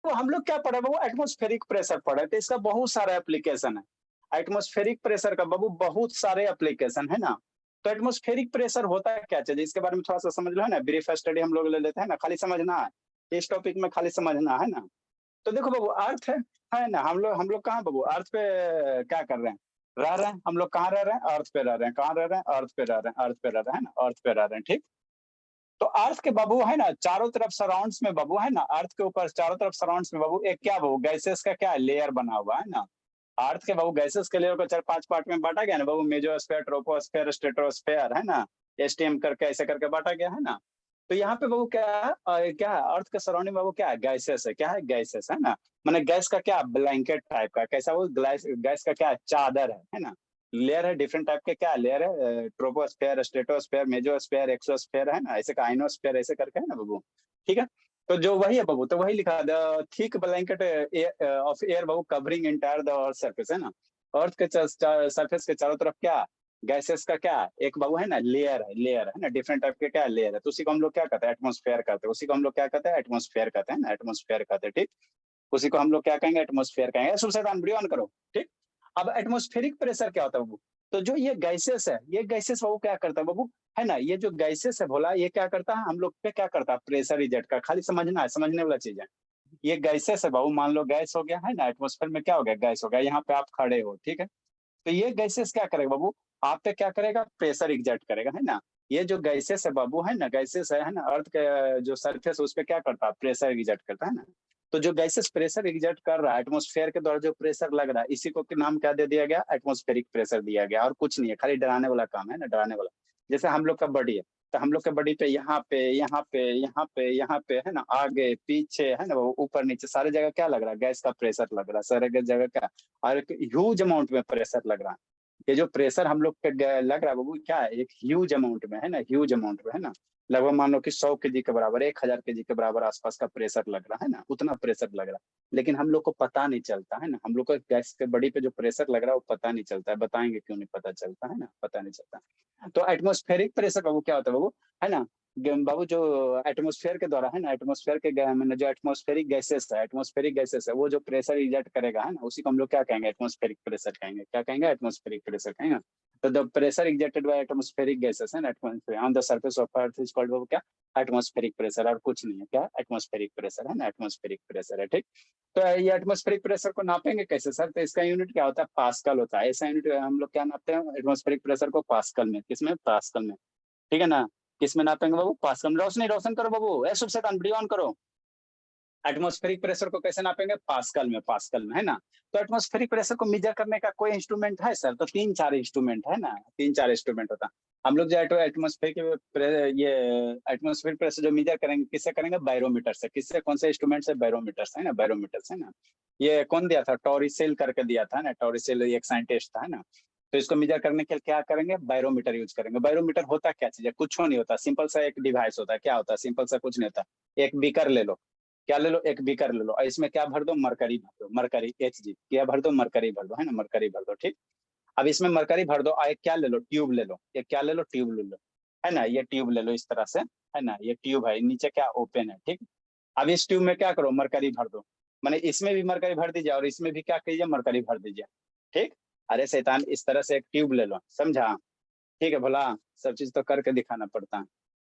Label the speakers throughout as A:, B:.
A: हम लोग क्या पढ़े बाबू, एटमॉस्फेरिक प्रेशर पढ़े, तो इसका बहुत सारा एप्लीकेशन है। एटमॉस्फेरिक प्रेशर का बाबू बहुत सारे एप्लीकेशन है ना। तो एटमॉस्फेरिक प्रेशर होता है क्या चीज, इसके बारे में थोड़ा सा समझ लो है ना, ब्रीफ स्टडी हम लोग ले लेते हैं ना, खाली समझना है इस टॉपिक में, खाली समझना है ना। तो देखो बाबू, अर्थ है ना, हम लोग कहाँ बाबू, अर्थ पे क्या कर रहे हैं, रह रहे हैं। हम लोग कहाँ रह रहे हैं, अर्थ पे रह रहे हैं। कहाँ रह रहे हैं, अर्थ पे रह रहे हैं। अर्थ पे रह रहे हैं ना, अर्थ पे रह रहे हैं, ठीक। तो अर्थ के बाबू है ना, चारों तरफ सराउंड्स में बाबू है ना, अर्थ के ऊपर चारों तरफ सराउंड्स में बाबू एक क्या बाबू, गैसेस का क्या लेयर बना हुआ है ना। अर्थ के बाबू गैसेस के लेयर को 4-5 पार्ट में बांटा गया ना बाबू, मेजोस्फेयर, ट्रोपोस्फेयर, स्ट्रेटोस्फेयर है ना, एसटीएम करके ऐसे करके बांटा गया है ना। तो यहाँ पे बाबू क्या है, क्या है, अर्थ के सराउंडिंग बाबू क्या है, गैसेस है। क्या है, गैसेस है ना। मैंने गैस का क्या, ब्लैंकेट टाइप का, कैसा वो गैस, गैस का क्या है, चादर है ना। लेयर है, डिफरेंट टाइप के क्या लेयर है, ट्रोपोस्फेयर, स्ट्रेटोस्फेयर, मेजोस्फेयर, एक्सोस्फेयर है ना, ऐसे का आइनोस्फेयर ऐसे करके है ना बाबू, ठीक है। तो जो वही है बाबू, तो वही लिखा the thick blanket of air Babu covering entire the earth surface है ना। अर्थ के सरफेस के चारों तरफ क्या, गैसेस का क्या एक बाबू है ना, लेयर है, लेयर है ना, डिफरेंट टाइप के क्या लेयर है। तो उसी को हम लोग क्या कहते हैं, एटमॉस्फेयर कहते हैं। उसी को हम लोग क्या कहते हैं, एटमॉस्फेयर कहते हैं ना, एटमॉस्फेयर कहते हैं, ठीक। उसी को हम लोग क्या कहेंगे, एटमॉस्फेयर कहेंगे। सबसे वीडियो ऑन करो, ठीक। अब एटमॉस्फेरिक प्रेशर क्या होता है बाबू, तो जो ये गैसेस है, ये गैसेस बाबू क्या करता है बाबू, है ना, ये जो गैसेस है भोला, ये क्या करता है, हम लोग पे क्या करता है, प्रेशर इजेक्ट का। खाली समझना है, समझने वाला चीज है। ये गैसेस है बाबू, मान लो गैस हो गया है ना, एटमॉस्फेयर में क्या हो गया, गैस हो गया, यहाँ पे आप खड़े हो, ठीक है। तो ये गैसेस क्या करेगा बाबू, आप पे क्या करेगा, प्रेशर एग्जर्ट करेगा, है ना। ये जो गैसेस है बाबू है ना, गैसेस है ना, अर्थ के जो सरफेस उस पे क्या करता है, प्रेशर एग्जर्ट करता है ना। तो जो गैसेस प्रेशर एग्जर्ट कर रहा है, एटमॉस्फेयर के द्वारा जो प्रेशर लग रहा है, इसी को नाम क्या दे दिया गया, एटमॉस्फेरिक प्रेशर दिया गया, और कुछ नहीं है, खाली डराने वाला काम है ना, डराने वाला। जैसे हम लोग का बॉडी है, तो हम लोग के बॉडी पे यहाँ पे, यहाँ पे, यहाँ पे, यहाँ पे है ना, आगे पीछे है ना, वो ऊपर नीचे सारी जगह क्या लग रहा है, गैस का प्रेशर लग रहा है सारे जगह क्या, और एक ह्यूज अमाउंट में प्रेशर लग रहा है। ये जो प्रेशर हम लोग पे लग रहा है वो क्या है, एक ह्यूज अमाउंट में है ना, ह्यूज अमाउंट में है ना। लगभग मान लो कि 100 kg के बराबर, 1000 kg के बराबर आसपास का प्रेशर लग रहा है ना, उतना प्रेशर लग रहा है। लेकिन हम लोग को पता नहीं चलता है ना, हम लोग को गैस के बॉडी पे जो प्रेशर लग रहा है वो पता नहीं चलता है। बताएंगे क्यों नहीं पता चलता है ना, पता नहीं चलता। तो एटमोस्फेरिक प्रेशर बाबू क्या होता है बाबू, है ना, बाबू जो एटमोस्फेयर के द्वारा है ना, एटमोस्फेयर के मैंने जो एटमोस्फेरिक गैसेस है, एटमोस्फेरिक गैसेस है, वो जो प्रेशर इजेक्ट करेगा है ना, उसी को हम लोग क्या कहेंगे, एटमोस्फेरिक प्रेशर कहेंगे। क्या कहेंगे, एटमोस्फेरिक प्रेशर कहेंगे। तो the pressure ejected by atmospheric gases है ना, atmosphere on the surface of earth is called, वो क्या, एटमोस्फेरिक प्रेशर, और कुछ नहीं है। क्या, एटमोस्फेरिक प्रेशर है ना, एटमोस्फेरिक प्रेशर है, ठीक। तो ये एटमोस्फेरिक प्रेशर को नापेंगे कैसे सर, तो इसका यूनिट क्या होता है, पास्कल होता है। ऐसा यूनिट हम लोग क्या नापते हैं, एटमोस्फेरिक प्रेशर को पास्कल में, किसमें, पास्कल में, ठीक है ना। किस में नापेंगे बाबू, पास्कल में। रोशनी रोशन करो बाबू, ए शुभ शैतान वीडियो ऑन करो। एटमॉस्फेरिक प्रेशर को कैसे नापेंगे, पास्कल में, पास्कल में है ना। तो एटमॉस्फेरिक प्रेशर को मेजर करने का कोई इंस्ट्रूमेंट है सर, तो 3-4 इंस्ट्रूमेंट है ना, 3-4 इंस्ट्रूमेंट होता है। हम लोग जो ये एटमॉस्फेरिक प्रेशर जो मेजर करेंगे, किससे करेंगे, बैरोमीटर से। किससे, कौन से इंस्ट्रूमेंट से, बैरोमीटर से है ना, बैरोमीटर से है ना। ये कौन दिया था, टॉरिसेल करके दिया था ना, टॉरिसेल एक साइंटिस्ट था है ना। तो इसको मेजर करने के लिए क्या करेंगे, बैरोमीटर यूज करेंगे। बैरोमीटर होता क्या चीज है, कुछ नहीं होता, सिंपल सा एक डिवाइस होता है। क्या होता है, सिंपल सा कुछ नहीं होता। एक बीकर ले लो, क्या ले लो, एक बीकर ले लो, और इसमें क्या भर दो, मरकरी भर दो, मरकरी, Hg क्या भर दो, मरकरी भर दो है ना, मरकरी भर दो, ठीक। अब इसमें मरकरी भर दो, और एक क्या ले लो, ट्यूब ले लो, एक क्या ले लो, ट्यूब ले लो, है ना। ये ट्यूब ले लो इस तरह से, है ना, ये ट्यूब है, नीचे क्या ओपन है, ठीक। अब इस ट्यूब में क्या करो, मरकरी भर दो, मैंने इसमें भी मरकरी भर दीजिए, और इसमें भी क्या कीजिए, मरकरी भर दीजिए, ठीक। अरे शैतान, इस तरह से एक ट्यूब ले लो, समझा, ठीक है भला, सब चीज तो करके दिखाना पड़ता है।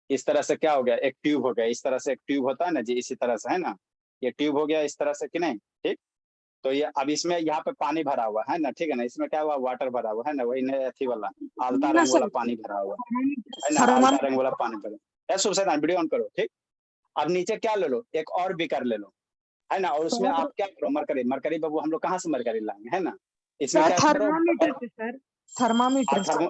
A: इस तरह से क्या हो गया, एक ट्यूब हो गया, इस तरह से एक ट्यूब होता है ना जी, इसी तरह से है ना। ये ट्यूब हो गया इस तरह से कि नहीं, ठीक। तो ये अब इसमें यहाँ पे पानी भरा हुआ है ना, ठीक है ना, इसमें क्या हुआ, वाटर भरा हुआ है ना, वही अथी वाला आलता
B: ना
A: रंग वाला
B: सर,
A: पानी भरा हुआ है ना, आलता
B: थर्मामीटर।
A: रंग वाला पानी भरा। ऐसा सुबह वीडियो ऑन करो, ठीक। अब नीचे क्या ले लो, एक और बीकर ले लो, है ना, और उसमें आप क्या करो, मरकरी, मरकरी बाबू हम लोग कहाँ से मरकरी लाएंगे, है ना। इसमें
B: सर
A: क्या करो,
B: थर्मामीटर से सर, थर्मामीटर से।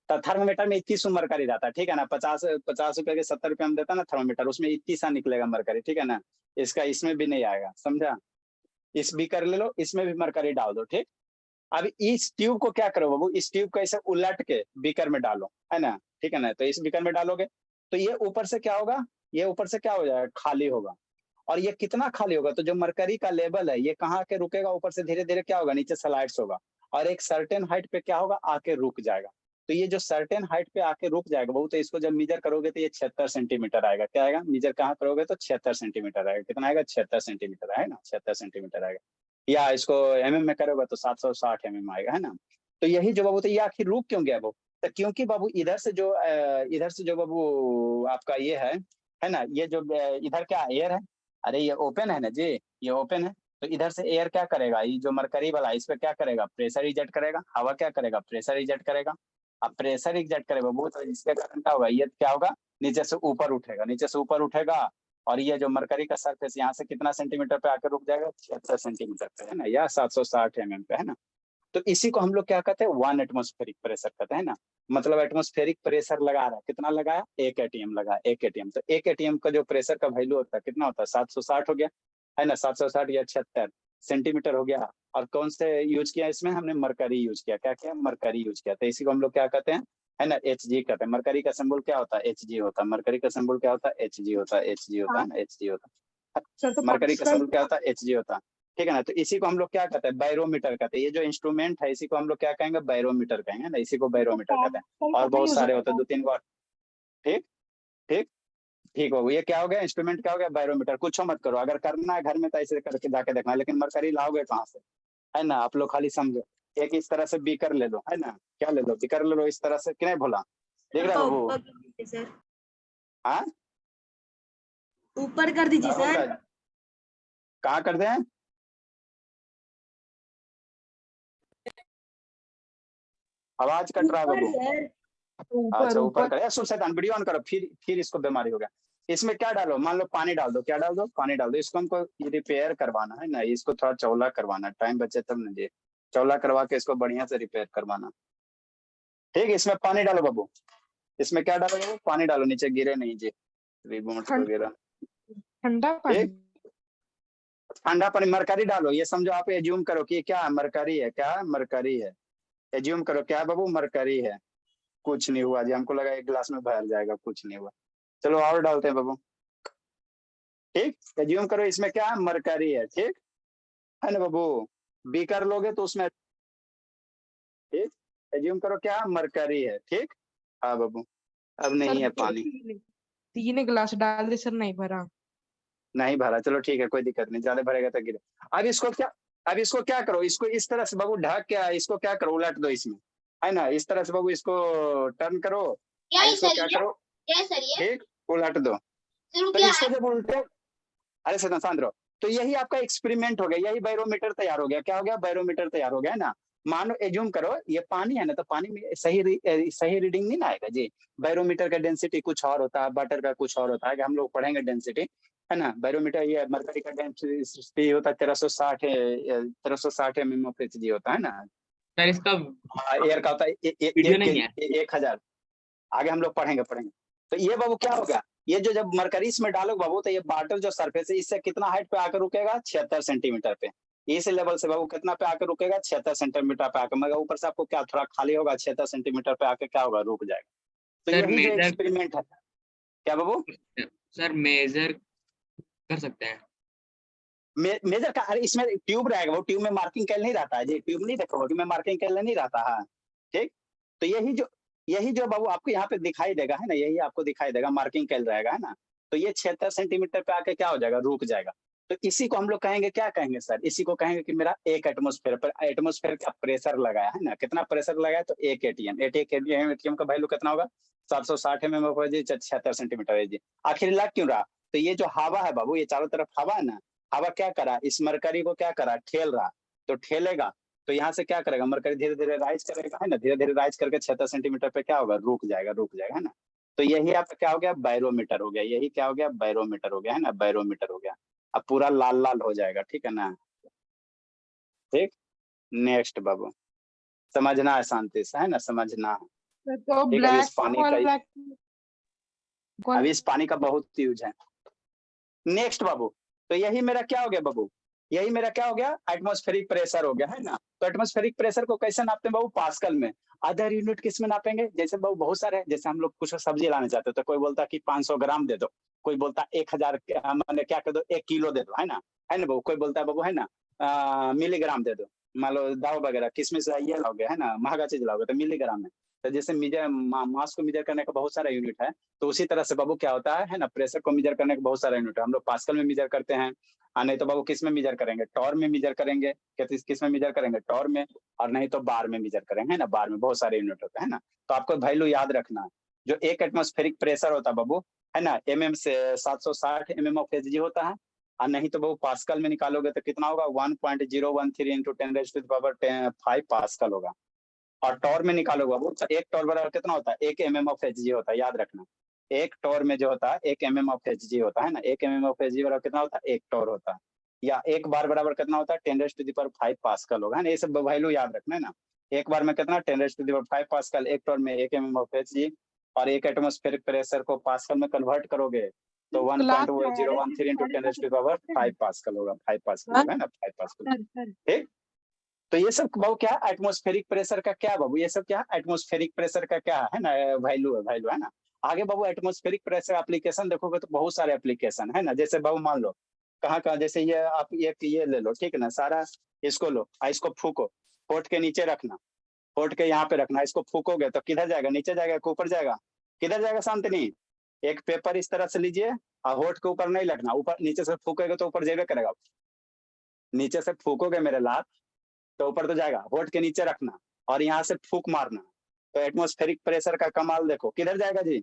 A: थर्मोमीटर में 21 मरकरी रहता है, ठीक है ना। 50 50 रुपए के 70 रुपए में देता है ना थर्मोमीटर, उसमें 21 सा निकलेगा मरकरी, ठीक है ना। इसका इसमें भी नहीं आएगा, समझा। इस बीकर ले लो, इसमें भी मरकरी डाल दो, ठीक। अब इस ट्यूब को क्या करो बाबू, इस ट्यूब को ऐसे उलट के बीकर में डालो, है ना, ठीक है ना। तो इस बीकर में डालोगे, तो ये ऊपर से क्या होगा, ये ऊपर से क्या हो जाएगा, खाली होगा। और ये कितना खाली होगा, तो जो मरकरी का लेवल है ये कहाँ के रुकेगा, ऊपर से धीरे धीरे क्या होगा, नीचे स्लाइड्स होगा, और एक सर्टेन हाइट पे क्या होगा, आके रुक जाएगा। तो ये जो सर्टेन हाइट पे आके रुक जाएगा वो, तो इसको जब मीजर करोगे तो ये 76 सेंटीमीटर आएगा। क्या आएगा? मीजर कहाँ करोगे तो 76 सेंटीमीटर आएगा। कितना आएगा? 76 सेंटीमीटर आएगा ना, 76 सेंटीमीटर आएगा। या इसको एमएम में करोगे तो 760 एमएम आएगा, है ना। तो यही जो बाबू, तो ये आखिर रुक क्यों गया वो? तो क्योंकि बाबू इधर से जो बाबू आपका ये है ना, ये जो इधर क्या एयर है, अरे ये ओपन है ना जी, ये ओपन है। तो इधर से एयर क्या करेगा, ये जो मरकरी वाला इस पे क्या करेगा, प्रेशर इजेक्ट करेगा। हवा क्या करेगा, प्रेशर इजेक्ट करेगा। अब प्रेशर इजेक्ट करेगा वो, तो इसके कारण क्या होगा, ये क्या होगा, नीचे से ऊपर उठेगा, नीचे से ऊपर उठेगा। और ये जो मरकरी का सरफेस यहाँ से कितना सेंटीमीटर पे आकर रुक जाएगा, 76 सेंटीमीटर पे, है ना, या 760 एमएम पे, है ना। तो इसी को हम लोग क्या कहते हैं, 1 एटमॉस्फेरिक प्रेशर कहते हैं ना। मतलब एटमॉस्फेरिक प्रेशर लगा रहा है, कितना लगाया, 1 एटीएम लगा, 1 एटीएम। तो 1 एटीएम का जो प्रेशर का वैल्यू होता है कितना होता है, 760 हो गया, है ना, 760 या 76 सेंटीमीटर हो गया। और कौन से यूज किया इसमें, हमने मरकरी यूज किया। क्या किया, मरकरी यूज किया। तो इसी को हम लोग क्या कहते हैं, है ना, एच जी कहते हैं। मरकरी का सिंबल क्या होता है, एच जी होता है। मरकरी का सिंबल क्या होता है, एच जी होता है, एच जी होता है ना, एच जी होता है।
B: सर तो
A: मरकरी का
B: पास्कल
A: सिंबल क्या होता है, एच जी होता है। ठीक है ना। तो इसी को हम लोग क्या कहते हैं, बैरोमीटर कहते हैं। ये जो इंस्ट्रूमेंट है इसी को हम लोग क्या कहेंगे, बैरोमीटर कहेंगे ना, इसी को
B: तो
A: बैरोमीटर कहते हैं।
B: पास्कल
A: और
B: का नहीं
A: बहुत
B: हो
A: सारे होते हैं,
B: सकता।
A: 2-3 बार। ठीक, ठीक, ठीक हो, ये क्या हो गया, इंस्ट्रूमेंट क्या हो गया, बैरोमीटर। कुछ मत करो, अगर करना है घर में तो ऐसे करके जाके देखना, लेकिन मरकरी लाओगे कहाँ से, है ना। आप लोग खाली समझो, एक इस तरह से बीकर ले लो, है ना, क्या ले लो, बीकर ले लो इस तरह से, कि नहीं भोला, देख रहे हो बाबू।
C: ऊपर कर दीजिए सर,
A: हाँ,
C: ऊपर कर दीजिए
A: क्या बोल रहा
C: सर।
A: है, कहाँ कर दें, आवाज कट रहा है
C: ऊपर
A: बाबू।
C: सर।
B: ऊपर
A: अच्छा, ऊपर
B: ऊपर
A: कर, सुन शैतान, वीडियो ऑन करो, फिर इसको बीमारी हो गया। इसमें क्या डालो, मान लो पानी डाल दो, क्या डाल दो, पानी डाल दो। इसको हमको रिपेयर करवाना है ना, इसको थोड़ा चौला करवाना, टाइम बचे तब ना जी। चौला करवा के इसको बढ़िया से रिपेयर करवाना। ठीक है, इसमें पानी डालो बाबू। इसमें क्या डालो बाबू, पानी डालो, नीचे गिरे नहीं जी रिमोट
B: ठंड
A: वगैरह।
B: ठंडा पानी।
A: ठीक, ठंडा पानी, मरकरी डालो। ये समझो, आप एज्यूम करो कि ये क्या है, मरकरी है। क्या है, मरकरी है। एज्यूम करो क्या है बाबू, मरकरी है। कुछ नहीं हुआ जी, हमको लगा एक गिलास में भर जाएगा, कुछ नहीं हुआ। चलो और डालते हैं बाबू। ठीक, एज्यूम करो इसमें क्या है, मरकरी है। ठीक है ना बाबू, बीकर लोगे तो उसमें, ठीक, एज्यूम करो क्या है, मरकरी है। ठीक, हाँ बाबू, अब नहीं है
B: सर
A: पानी,
B: 3 गिलास डाल दे सर, नहीं भरा।
A: नहीं भरा, चलो ठीक है, कोई दिक्कत नहीं, ज्यादा भरेगा तो गिरे। अब इसको क्या करो, इसको इस तरह से बाबू ढक के, इसको क्या करो, उलट दो इसमें, है ना, इस तरह से बाबू इसको टर्न करो।
C: क्या
A: इसको क्या करो,
C: क्या सर ये
A: ठीक, उलट दो।
C: शुरू
A: तो
C: क्या
A: इसको जब उल्टे, अरे सदन शांत रहो। तो यही आपका एक्सपेरिमेंट हो गया, यही बैरोमीटर तैयार हो गया। क्या हो गया, बैरोमीटर तैयार हो गया, है ना। मानो एज्यूम करो ये पानी है ना, तो पानी में सही रीडिंग नहीं ना आएगा जी। बैरोमीटर का डेंसिटी कुछ और होता है, वाटर का कुछ और होता है, कि हम लोग पढ़ेंगे डेंसिटी, है ना। बैरोमीटर ये मरकरी का डेंसिटी होता है 1360 एमएम ऑफ एच जी होता है ना।
D: सर इसका
A: एयर का होता है
D: वीडियो नहीं है।
A: 1000। आगे हम लोग पढ़ेंगे। तो ये बाबू क्या होगा, ये जो जब मरकरी इसमें डालो बाबू, तो ये बाटल जो सरफेस है इससे कितना हाइट पे आकर रुकेगा, 76 सेंटीमीटर पे। इस लेवल से बाबू कितना पे आकर रुकेगा, 76 सेंटीमीटर पे आकर, मगर ऊपर से आपको क्या थोड़ा खाली होगा, 76 सेंटीमीटर पे आकर क्या होगा, रुक जाएगा। तो
D: सर
A: यही जो
D: मेजर,
A: एक्सपेरिमेंट है, क्या बाबू,
D: सर मेजर कर सकते हैं।
A: मेजर का, अरे इसमें ट्यूब रहेगा, वो ट्यूब में मार्किंग कैल नहीं रहता है जी, ट्यूब नहीं देखो, ट्यूब में मार्किंग कैल नहीं रहता है। ठीक, तो यही जो बाबू आपको यहाँ पे दिखाई देगा, है ना, यही आपको दिखाई देगा, मार्किंग कैल रहेगा, है ना। तो ये 76 सेंटीमीटर पे आके क्या हो जाएगा, रुक जाएगा। तो इसी को हम लोग कहेंगे, क्या कहेंगे सर, इसी को कहेंगे कि मेरा 1 एटमोस्फेयर पर, एटमोस्फेयर का प्रेशर लगाया है ना, कितना प्रेशर लगाया, तो 1 एटीएम। एटीएम का वैल्यू कितना होगा, 760 एमएम होगा जी, 76 सेंटीमीटर है जी। आखिर लग क्यों रहा, तो ये जो हवा है बाबू, ये चारों तरफ हवा है ना, हवा क्या करा, इस मरकरी को क्या करा, ठेल रहा। तो ठेलेगा, तो यहाँ से क्या करेगा, मरकरी धीरे धीरे राइज करेगा, है ना, धीरे धीरे राइज करके 76 सेंटीमीटर पे क्या होगा, रुक जाएगा, है ना। तो यही आपका क्या हो गया, बैरोमीटर हो गया। यही क्या हो गया, बैरोमीटर हो गया, है ना, बैरोमीटर हो गया। अब पूरा लाल लाल हो जाएगा, ठीक है ना। ठीक, नेक्स्ट बाबू, समझना है शांति से, है ना, समझना है।
B: सर तो
A: ठीक, अब इस
B: ब्लैक
A: पानी का,
B: वाला
A: अब इस पानी का बहुत यूज है। नेक्स्ट बाबू, तो यही मेरा क्या हो गया बाबू, यही मेरा क्या हो गया, एटमॉस्फेरिक प्रेशर हो गया, है ना। तो एटमॉस्फेरिक प्रेशर को कैसे नापते हैं बाबू, पास्कल में। अदर यूनिट किस में नापेंगे, जैसे बाबू बहुत सारे हैं, जैसे हम लोग कुछ सब्जी लाने जाते हैं तो कोई बोलता है कि 500 ग्राम दे दो, कोई बोलता है 1000, मैंने क्या कर दो, 1 किलो दे दो, है ना बाबू। कोई बोलता है बाबू, है ना, मिलीग्राम दे दो। मान लो दाव वगैरह किसमिस ये लाओगे, है ना, महंगा चीज लाओगे तो मिलीग्राम में। तो जैसे मास को मेजर करने का बहुत सारा यूनिट है, तो उसी तरह से बाबू क्या होता है ना, प्रेशर को मेजर करने का बहुत सारा यूनिट है। हम लोग पास्कल में मेजर करते हैं, नहीं तो बाबू किस में मेजर करेंगे, टॉर में मेजर करेंगे, किस में मेजर करेंगे, टॉर में, और नहीं तो बार में मेजर करेंगे, है ना, बार में बहुत सारे यूनिट होते हैं ना। तो आपको वैल्यू याद रखना है, जो एक एटमॉस्फेरिक प्रेशर होता है बाबू, है ना, mm से 760 mm ऑफ Hg होता है, और नहीं तो वो पास्कल में निकालोगे तो कितना होगा, 1.013 इंटू 10⁵ पास्कल होगा। और टॉर में निकालोगे वो, तो एक टॉर बराबर कितना होता है, 1 mm ऑफ Hg होता है, याद रखना। एक टॉर में जो होता है 1 mm ऑफ Hg होता है ना, 1 mm ऑफ Hg बराबर कितना होता है, एक टॉर होता है। या एक बार बराबर कितना होता है, 10⁵ पास्कल होगा, है ना। ये सब वैल्यू याद रखना है ना। एक बार में कितना, 10⁵ पास्कल, एक टॉर में 1 mm ऑफ Hg, और एक एटमॉस्फेरिक प्रेशर को पास्कल में कन्वर्ट करोगे तो 1.013 इंटू 10⁵ पास्कल होगा, 5 पास्कल होगा, है ना, 5 पास्कल। ठीक, तो ये सब बाबू क्या, एटमॉस्फेरिक प्रेशर का क्या बाबू, ये सब क्या एटमॉस्फेरिक प्रेशर का क्या है ना, वैल्यू है ना। आगे बाबू एटमॉस्फेरिक प्रेशर एप्लीकेशन देखोगे तो बहुत सारे एप्लीकेशन है ना। जैसे बाबू मान लो कहाँ जैसे ये आप ये ले लो, ठीक है ना, सारा इसको लो, इसको फूको, होठ के नीचे रखना, होठ के यहाँ पे रखना, इसको फूकोगे तो किधर जाएगा, नीचे जाएगा कि ऊपर जाएगा, किधर जाएगा शांतनी। एक पेपर इस तरह से लीजिए, और होठ के ऊपर नहीं रखना, ऊपर नीचे से फूकोगे तो ऊपर जाएगा करेगा, नीचे से फूकोगे मेरे लात तो ऊपर तो जाएगा, होठ के नीचे रखना और यहाँ से फूक मारना, तो एटमॉस्फेरिक प्रेशर का कमाल देखो, किधर जाएगा जी,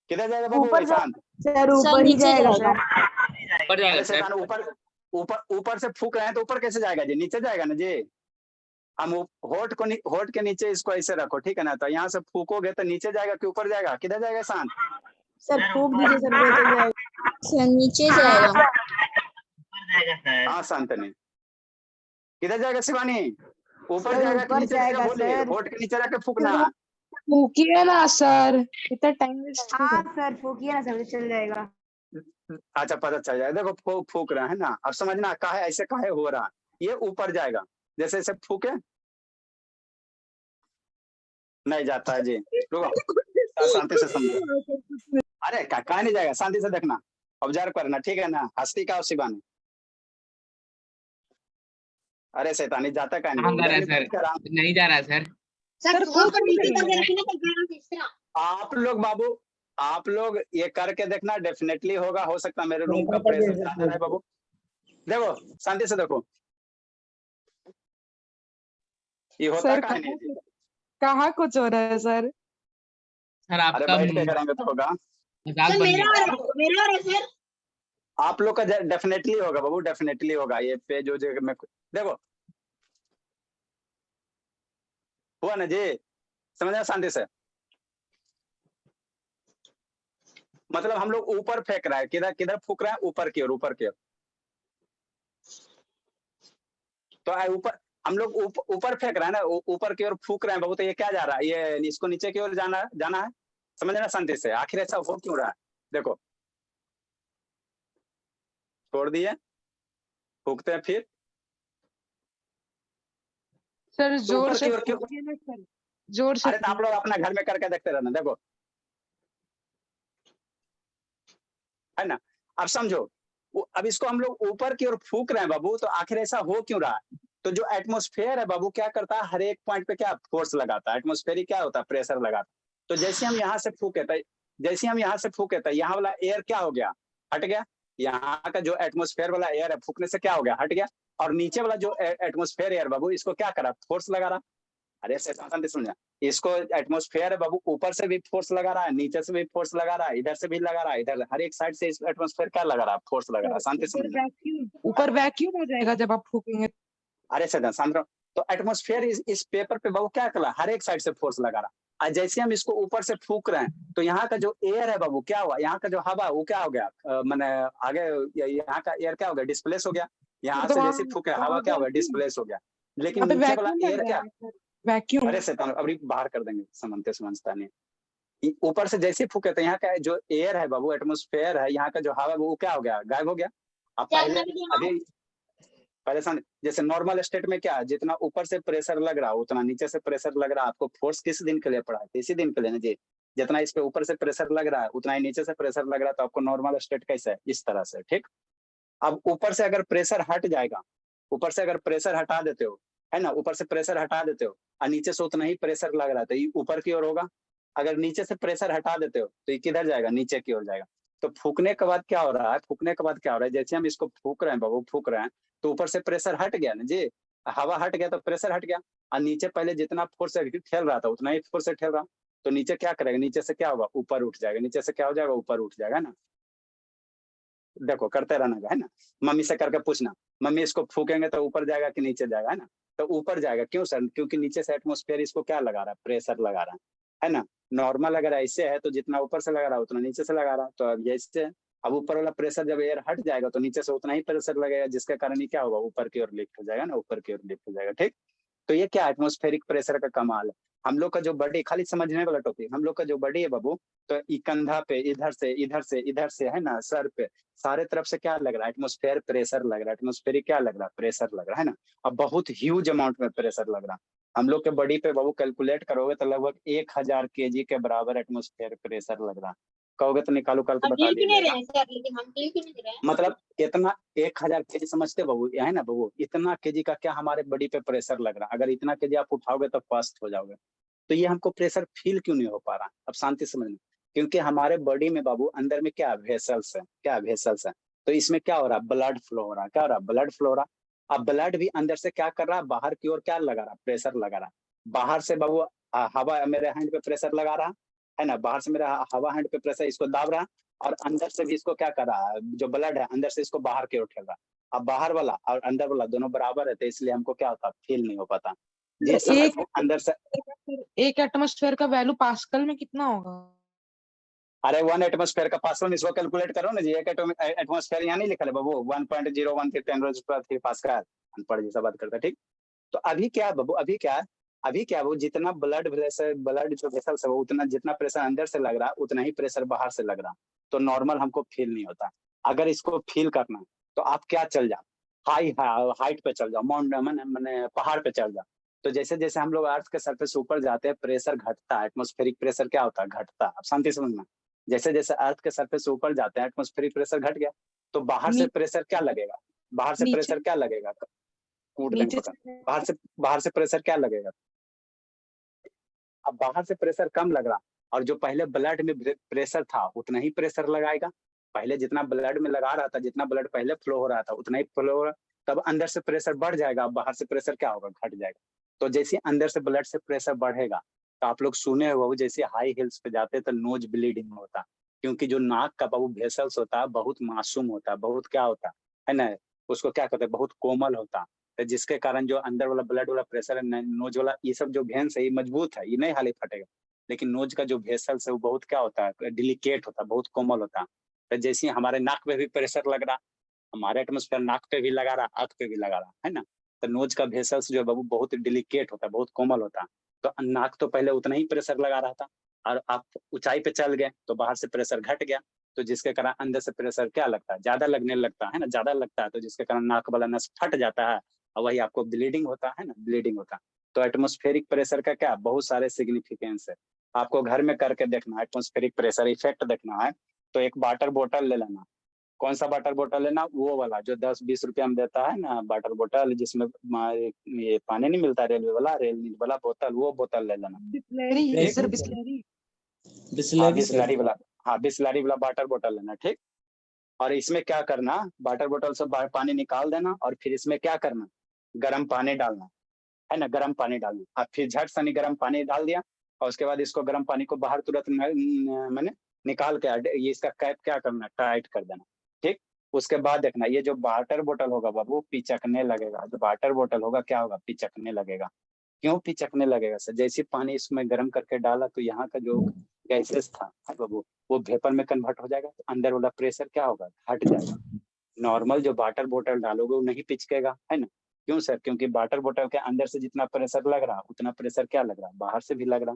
A: किधर जाएगा बाबू शांत,
C: सर ऊपर ही जाएगा सर।
D: ऊपर जाएगा
A: अरे
D: सर।
A: शैतान, ऊपर से फूक रहे हैं तो ऊपर कैसे जाएगा जी, नीचे जाएगा ना जी। हम होठ के नीचे इसको ऐसे रखो, ठीक है ना, तो यहाँ से फूकोगे तो नीचे जाएगा कि ऊपर जाएगा, किधर जाएगा शांत,
C: सर फूक दीजिए सर, नीचे जाएगा सर, नीचे जाएगा।
A: हाँ शांत नहीं, किधर जाएगा शिवानी, ऊपर
C: सर,
A: जाएगा कि
C: ऊपर
A: नीचे जाएगा,
C: जाएगा,
A: बोलिए,
C: सर।
A: होठ के नीचे रख के फूकना।
B: फूकिए ना सर, इतना टाइम वेस्ट
C: हाँ सर फूकिए ना सर, चल जाएगा।
A: अच्छा पता चल जाएगा, देखो फूक रहा है ना, अब समझना काहे ऐसे काहे हो रहा, ये ऊपर जाएगा, जैसे ऐसे फूके नहीं जाता है जी, रुको शांति से समझो, अरे कहा नहीं जाएगा, शांति से देखना, ऑब्जर्व करना, ठीक है ना, हस्ती का शिवानी, अरे शैतानी जाता का
D: कहाँ जा रहा है सर, नहीं जा रहा है सर।
C: सर
B: फूक नहीं
A: आप लोग बाबू, आप लोग ये करके देखना, डेफिनेटली होगा, हो सकता है मेरे रूम का प्रेशर ज्यादा है बाबू, देखो शांति से देखो, ये होता
B: सर
A: कहाँ नहीं जी?
B: कहाँ कुछ हो रहा है सर।
D: सर
A: अरे
D: आपका
A: बैठ के करेंगे तो होगा,
D: मजाक बन गया।
C: सर
A: आप लोग का डेफिनेटली होगा बाबू, डेफिनेटली होगा, ये पे जो जगह में देखो हुआ ना जी, समझ रहे शांति से, मतलब हम लोग ऊपर फेंक रहा है, किधर किधर फूक रहा है, ऊपर की ओर, ऊपर की ओर, तो ऊपर हम लोग ऊपर फेंक रहा है ना, ऊपर की ओर फूक रहे हैं बाबू, तो ये क्या जा रहा है, ये इसको नीचे की ओर जाना है, समझ ना शांति से, आखिर ऐसा हो क्यों रहा है, देखो छोड़ दिए, फूकते हैं फिर
B: सर जोर
A: ऊपर
B: से
A: की ओर क्यों,
B: फूकिए ना सर, जोर से
A: अरे तो आप लोग अपना घर में करके देखते रहना, देखो है ना। अब समझो, अब इसको हम लोग ऊपर की ओर फूक रहे हैं बाबू, तो आखिर ऐसा हो क्यों रहा है, तो जो एटमॉस्फेयर है बाबू क्या करता है, हर एक पॉइंट पे क्या फोर्स लगाता है, एटमॉस्फेयर क्या होता है, प्रेशर लगाता है, तो जैसे हम यहाँ से फूके तो यहाँ वाला एयर क्या हो गया, हट गया, यहाँ का जो एटमॉस्फेयर वाला एयर है फूकने से क्या हो गया, हट गया, और नीचे वाला जो एटमॉस्फेयर एयर बाबू इसको क्या करा, फोर्स लगा रहा, अरे शांति समझा, इसको एटमॉस्फेयर है बाबू, ऊपर से भी फोर्स लगा रहा है, नीचे से भी फोर्स लगा रहा है, इधर से भी लगा रहा है, इधर हर एक साइड से एटमॉस्फेयर क्या लगा रहा है, फोर्स लगा रहा है, शांति समझना,
B: ऊपर वैक्यूम हो जाएगा जब आप फूकेंगे।
A: अरे शांत रहो, तो एटमॉस्फेयर इस पेपर पे बाबू क्या करा, हर एक साइड से फोर्स लगा रहा है, जैसे हम इसको ऊपर से फूक रहे हैं तो यहाँ का जो एयर है बाबू क्या हुआ, यहाँ का जो हवा वो क्या हो गया, मैंने आगे यहाँ का एयर क्या हो गया, डिस्प्लेस हो गया, यहाँ से जैसे फूके हवा क्या हो गया, डिस्प्लेस हो गया, लेकिन नीचे वाला एयर क्या,
B: वैक्यूम,
A: अरे शैतान अभी बाहर कर देंगे, समझता नहीं, ऊपर से जैसे फूके तो यहाँ का जो एयर है बाबू, एटमॉस्फेयर है, यहाँ का जो हवा वो क्या हो गया, गायब हो गया। अब पहले जैसे नॉर्मल स्टेट में क्या, जितना ऊपर से प्रेशर लग रहा उतना नीचे से प्रेशर लग रहा, आपको फोर्स किस दिन के लिए पड़ा है, इसी दिन के लिए ना जी, जितना इस पे ऊपर से प्रेशर लग रहा है उतना ही नीचे से प्रेशर लग रहा है, तो आपको नॉर्मल स्टेट कैसे है, इस तरह से, ठीक। अब ऊपर से अगर प्रेशर हट जाएगा, ऊपर से अगर प्रेशर हटा देते हो, है ना, ऊपर से प्रेशर हटा देते हो, और नीचे से उतना ही प्रेशर लग रहा है, तो ये ऊपर की ओर होगा। अगर नीचे से प्रेशर हटा देते हो तो ये किधर जाएगा, नीचे की ओर जाएगा। तो फूकने के बाद क्या हो रहा है, फूकने के बाद क्या हो रहा है, जैसे हम इसको फूक रहे हैं बाबू, फूक रहे हैं तो ऊपर से प्रेशर हट गया ना जी, हवा हट गया तो प्रेशर हट गया। और नीचे पहले जितना फोर्स से ठेल रहा था उतना ही फोर्स से ठेल रहा, तो नीचे क्या करेगा, नीचे से क्या होगा, ऊपर उठ जाएगा, नीचे से क्या हो जाएगा, ऊपर उठ जाएगा ना। देखो करते रहना है ना, मम्मी से करके पूछना, मम्मी इसको फूकेंगे तो ऊपर जाएगा कि नीचे जाएगा, है ना। तो ऊपर जाएगा, क्यों सर, क्योंकि नीचे से एटमोस्फेयर इसको क्या लगा रहा है, प्रेशर लगा रहा है ना। नॉर्मल अगर ऐसे है तो जितना ऊपर से लगा रहा है उतना नीचे से लगा रहा है, तो अब ये इससे अब ऊपर वाला प्रेशर जब एयर हट जाएगा तो नीचे से उतना ही प्रेशर लगेगा, जिसके कारण ये क्या होगा, ऊपर की ओर लिफ्ट हो जाएगा ना, ऊपर की ओर लिफ्ट हो जाएगा। ठीक, तो ये क्या एटमोस्फेरिक प्रेशर का कमाल है। हम लोग का जो बॉडी, खाली समझने वाला टॉपिक, हम लोग का जो बॉडी है बाबू, तो कंधा पे इधर से इधर से इधर से, है ना, सर पे सारे तरफ से क्या लग रहा है, एटमोस्फेयर प्रेशर लग रहा है, एटमोस्फेरिक क्या लग रहा है, प्रेशर लग रहा है ना। अब बहुत ह्यूज अमाउंट में प्रेशर लग रहा है। हम लोग के बॉडी पे बाबू कैलकुलेट करोगे तो लगभग 1000 kg के बराबर एटमोस्फेयर प्रेशर लग रहा है। कहोगे तो निकालो, कल को
C: हम
A: बता
C: हिल क्यों नहीं
A: दीजिएगा।
C: रहे हैं सर, लेकिन हम हिल क्यों नहीं रहे हैं?
A: मतलब इतना 1000 kg समझते बाबू, है ना बाबू, इतना केजी का क्या हमारे बॉडी पे प्रेशर लग रहा है। अगर इतना केजी आप उठाओगे तो फर्स्ट हो जाओगे। तो ये हमको प्रेशर फील क्यों नहीं हो पा रहा, अब शांति से समझना। क्योंकि हमारे बॉडी में बाबू अंदर में क्या वेसल्स है, क्या वेसल्स है, तो इसमें क्या हो रहा है, ब्लड फ्लो हो रहा है, क्या हो रहा है, ब्लड फ्लो हो रहा है। अब ब्लड भी अंदर से क्या कर रहा है, बाहर की ओर क्या लगा रहा है, प्रेशर लगा रहा है। बाहर से बाबू हवा मेरे हैंड पे प्रेशर लगा रहा है ना, बाहर से मेरा हवा हैंड पे प्रेशर इसको दाब रहा है, और अंदर से भी इसको क्या कर रहा है, जो ब्लड है अंदर से इसको बाहर की ओर ठेल रहा है। अब बाहर वाला और अंदर वाला दोनों बराबर है, तो इसलिए हमको क्या होता, फील नहीं हो पाता। ये समझ
B: एक
A: में अंदर से।
B: एक एटमॉस्फेयर का वैल्यू पास्कल में कितना होगा?
A: अरे 1 एटमोस्फेयर का पास्कल, इसको कैलकुलेट करो ना जी। एक एटमोस्फेयर यहाँ नहीं लिखा है बाबू, 1.013 पास्कल। अनपढ़ जैसा बात करता है। ठीक, तो अभी क्या है बाबू, अभी क्या है, अभी क्या है वो, जितना ब्लड प्रेशर, ब्लड जो वेसल्स है वो उतना, जितना प्रेशर अंदर से लग रहा है उतना ही प्रेशर बाहर से लग रहा है। तो नॉर्मल हमको फील नहीं होता। अगर इसको फील करना है तो आप क्या चल जाओ, हाइट पे चल जाओ, माउंट मैंने पहाड़ पे चल जाओ। तो जैसे जैसे हम लोग अर्थ के सरफेस ऊपर जाते हैं प्रेशर घटता है, एटमोस्फेरिक प्रेशर क्या होता है, घटता है। अब शांति समझना, जैसे जैसे अर्थ के सरफेस ऊपर जाते हैं एटमोस्फेरिक प्रेशर घट गया, तो बाहर से
B: नी-
A: प्रेशर क्या लगेगा, बाहर से
B: नीचे
A: प्रेशर क्या लगेगा, कूट देंगे
B: नीचे
A: पकड़।
B: से
A: बाहर से प्रेशर क्या लगेगा, अब बाहर से प्रेशर कम लग रहा, और जो पहले ब्लड में प्रेशर था उतना ही प्रेशर लगाएगा। पहले जितना ब्लड में लगा रहा था, जितना ब्लड पहले फ्लो हो रहा था उतना ही फ्लो हो रहा, तब अंदर से प्रेशर बढ़ जाएगा, बाहर से प्रेशर क्या होगा, घट जाएगा। तो जैसे अंदर से ब्लड से प्रेशर बढ़ेगा, तो आप लोग सुने हो जैसे हाई हिल्स पे जाते तो नोज ब्लीडिंग होता, क्योंकि जो नाक का बाबू वेसल्स होता है बहुत मासूम होता है, बहुत क्या होता है ना, उसको क्या कहते हैं, बहुत कोमल होता है। तो जिसके कारण जो अंदर वाला ब्लड वाला प्रेशर है, नोज वाला, ये सब जो वेन्स है ये मजबूत है, ये नहीं हाली फटेगा। लेकिन नोज का जो वेसल्स है वो बहुत क्या होता है, डिलिकेट होता है, बहुत कोमल होता है। तो जैसे हमारे नाक पे भी प्रेशर लग रहा, हमारे एटमोस्फेयर नाक पे भी लगा रहा, आंख पे भी लगा रहा है ना। तो नोज का वेसल्स जो है बाबू बहुत डिलिकेट होता है, बहुत कोमल होता है। तो नाक तो पहले उतना ही प्रेशर लगा रहा था, और आप ऊंचाई पे चल गए तो बाहर से प्रेशर घट गया, तो जिसके कारण अंदर से प्रेशर क्या लगता है, ज्यादा लगने लगता है ना, ज्यादा लगता है, तो जिसके कारण नाक वाला नस फट जाता है, और वही आपको ब्लीडिंग होता है ना, ब्लीडिंग होता है। तो एटमोस्फेरिक प्रेशर का क्या बहुत सारे सिग्निफिकेंस है। आपको घर में करके देखना, एटमोस्फेरिक प्रेशर इफेक्ट देखना है तो एक वाटर बोतल ले लेना। कौन सा वाटर बोतल लेना, वो वाला जो 10-20 रुपया में देता है ना वाटर बोतल, जिसमें ये पानी नहीं मिलता, रेलवे वाला, रेल वाला बोतल, वो बोतल ले लेना।
B: बिस्लरी सर,
A: ठीक,
B: बिस्लरी।
A: हाँ
E: बिस्लरी सर।
A: बिस्लरी वाला, हाँ बिस्लरी वाला वाटर बोतल लेना। ठीक, और इसमें क्या करना, वाटर बोतल से बाहर पानी निकाल देना, और फिर इसमें क्या करना, गर्म पानी डालना, है ना, गर्म पानी डालना। अब फिर झट से गर्म पानी डाल दिया, और उसके बाद इसको गर्म पानी को बाहर तुरंत मैंने निकाल के ये इसका कैप क्या करना, टाइट कर देना। ठीक, उसके बाद देखना ये जो वाटर बोतल होगा बाबू पिचकने लगेगा, जो वाटर बोतल होगा क्या होगा, पिचकने लगेगा। क्यों पिचकने लगेगा सर, जैसे पानी इसमें गर्म करके डाला तो यहाँ का जो गैसेस था बाबू वो वेपर में कन्वर्ट हो जाएगा, तो अंदर वाला प्रेशर क्या होगा, घट जाएगा। नॉर्मल जो वाटर बोतल डालोगे वो नहीं पिचकेगा, है ना। क्यों सर, क्योंकि वाटर बोतल के अंदर से जितना प्रेशर लग रहा उतना प्रेशर क्या लग रहा, बाहर से भी लग रहा,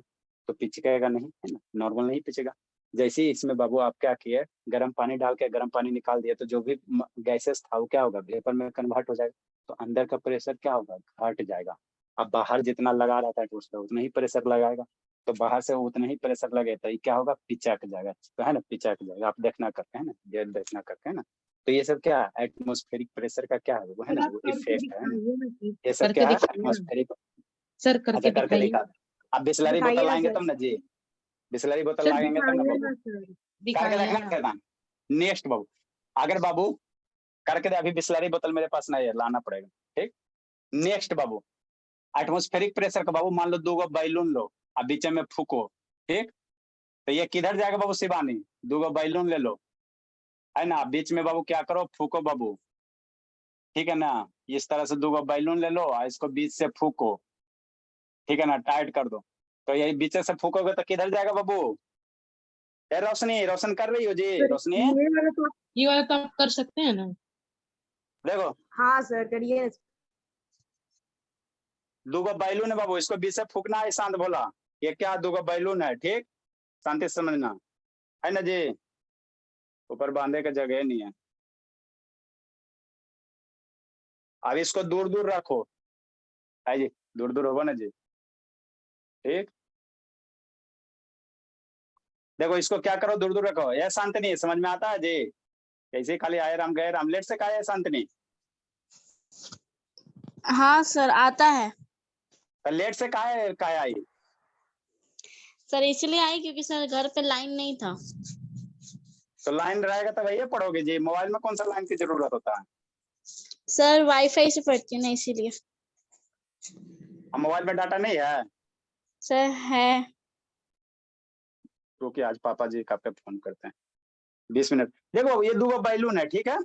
A: तो पिचकेगा नहीं, है ना, नॉर्मल नहीं पिचेगा। जैसे ही इसमें बाबू आप क्या किए, गर्म पानी डाल के गर्म पानी निकाल दिया, तो जो भी गैसेस था वो क्या होगा, वेपर में कन्वर्ट हो जाएगा, तो अंदर का प्रेशर क्या होगा, घट जाएगा। अब बाहर जितना लगा रहता है उसका उतना ही प्रेशर लगाएगा, तो बाहर से उतना ही प्रेशर लगे तो ये क्या होगा, पिचक जाएगा, तो है ना, पिचक जाएगा। आप देखना करके, है ना, ये देखना करके, है ना। तो ये सब क्या है, एटमोस्फेरिक प्रेशर का क्या है वो, है ना, वो इफेक्ट है ना। ये सब
B: करके
A: क्या है,
B: दिखाइए ना।
A: एटमोस्फेरिक
B: सर करके
A: अच्छा करके
B: दिखाइए।
A: दिखा दे। अब बिस्लरी
C: दिखाइए
A: बोतल
C: ना
A: लाएंगे
C: सर।
A: तब ना जी, बिस्लरी बोतल
B: सर
A: लाएंगे तब ना
B: दिखाइए
A: बाबू,
B: ना सर,
A: करके
B: दिखाइए
A: दिखाना
B: ना।
A: है। नेक्स्ट बाबू, अगर बाबू करके दे, अभी बिस्लरी बोतल मेरे पास नहीं है, लाना पड़ेगा। ठीक, नेक्स्ट बाबू, एटमॉस्फेरिक प्रेशर का बाबू मान लो 2 गो बैलून लो, अब बीच में फूको। ठीक, तो ये किधर जाएगा बाबू शिवानी? 2 गो बैलून ले लो, है ना, बीच में बाबू क्या करो, फूको बाबू। ठीक है ना, इस तरह से 2 गो बैलून ले लो और इसको बीच से फूको। ठीक है ना, टाइट कर दो। तो यही बीच से फूकोगे तो किधर जाएगा बाबू? ए रोशनी, रोशन कर रही हो जी?
B: सर
A: रोशनी
B: ये वाला तो आप कर सकते हैं ना।
A: देखो,
C: हाँ सर करिए।
A: 2 गो बैलून है बाबू, इसको बीच से फूकना है। शांत बोला, ये क्या 2 गो बैलून है? ठीक, शांति से समझना, है ना जी? ऊपर बांधे का जगह नहीं है। अब इसको दूर दूर रखो, है जी, दूर दूर होगा ना जी। ठीक, देखो इसको क्या करो, दूर दूर रखो। यह शांतनी समझ में आता है जी? कैसे खाली आए राम गए राम, लेट से कहा है शांतनी?
C: हाँ सर आता है
A: तो लेट से कहा आई?
C: सर, इसलिए आई क्योंकि सर घर पे लाइन नहीं था।
A: तो लाइन रहेगा तो भैया पढ़ोगे जी, मोबाइल में कौन सा लाइन की जरूरत होता है?
C: सर वाईफाई से पढ़ती हूँ ना इसीलिए।
A: अब मोबाइल में डाटा नहीं है?
C: सर है।
A: रुकिए, आज पापा जी का पे फोन करते हैं, 20 मिनट। देखो ये 2 गो बैलून है, ठीक है,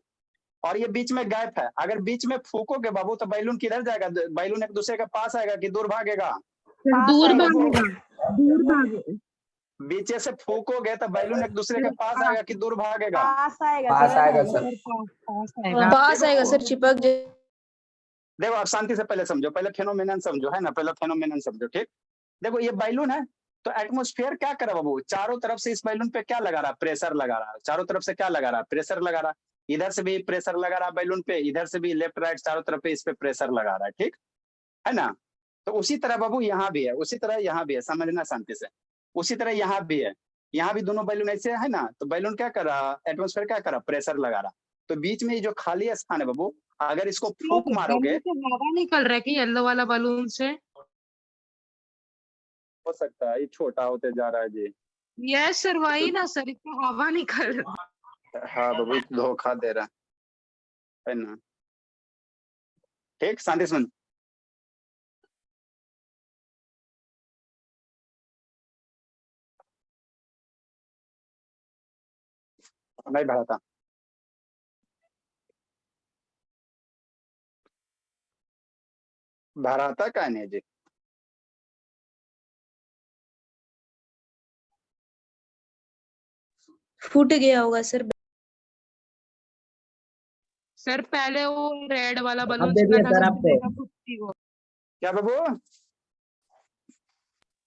A: और ये बीच में गैप है। अगर बीच में फूकोगे बाबू तो बैलून किधर जाएगा? बैलून एक दूसरे के पास आएगा कि दूर भागेगा?
B: दूर
C: आएगा सर।
B: भागेगा, दूर भागेगा।
A: बीचे से फूकोगे तो बैलून एक दूसरे के पास आएगा कि दूर भागेगा?
C: पास आएगा
E: पास
C: सर।
E: आएगा सर।
B: पास आएगा।
C: पास आएगा सर, चिपक जाए।
A: देखो आप शांति से पहले समझो, पहले फेनोमेनन समझो, है ना, पहले फेनोमेनन समझो। ठीक, देखो ये बैलून है, तो एटमॉस्फेयर क्या कर रहा है बाबू? चारों तरफ से इस बैलून पे क्या लगा रहा है? प्रेशर लगा रहा है। चारों तरफ से क्या लगा रहा है? प्रेशर लगा रहा है। इधर से भी प्रेशर लगा रहा है बैलून पे, इधर से भी लेफ्ट राइट चारों तरफ पे इस पे प्रेशर लगा रहा है। ठीक है ना, तो उसी तरह बाबू यहाँ भी है, उसी तरह यहाँ भी है, समझना शांति से। उसी तरह यहाँ भी है, यहाँ भी दोनों बैलून ऐसे है ना, तो बैलून क्या कर रहा, एटमॉस्फेयर क्या कर रहा, प्रेशर लगा रहा। तो बीच में ये जो खाली स्थान है बाबू, अगर इसको फूक मारोगे,
B: बैलून से हवा निकल रहा है कि येलो वाला बैलून से?
A: हो सकता है ये छोटा होते जा रहा है जी।
B: यस सर, वही ना सर, इसमें हवा निकल रहा है।
A: हाँ बाबू धोखा दे रहा है ना। ठीक, शांति सुन। नहीं भरा था, भरा था क्या नहीं जी?
C: फूट गया होगा सर।
B: सर पहले वो रेड वाला
E: अब
B: बलून
E: दे दिया
B: था
E: सर
B: सर,
E: आपको।
A: क्या बाबू?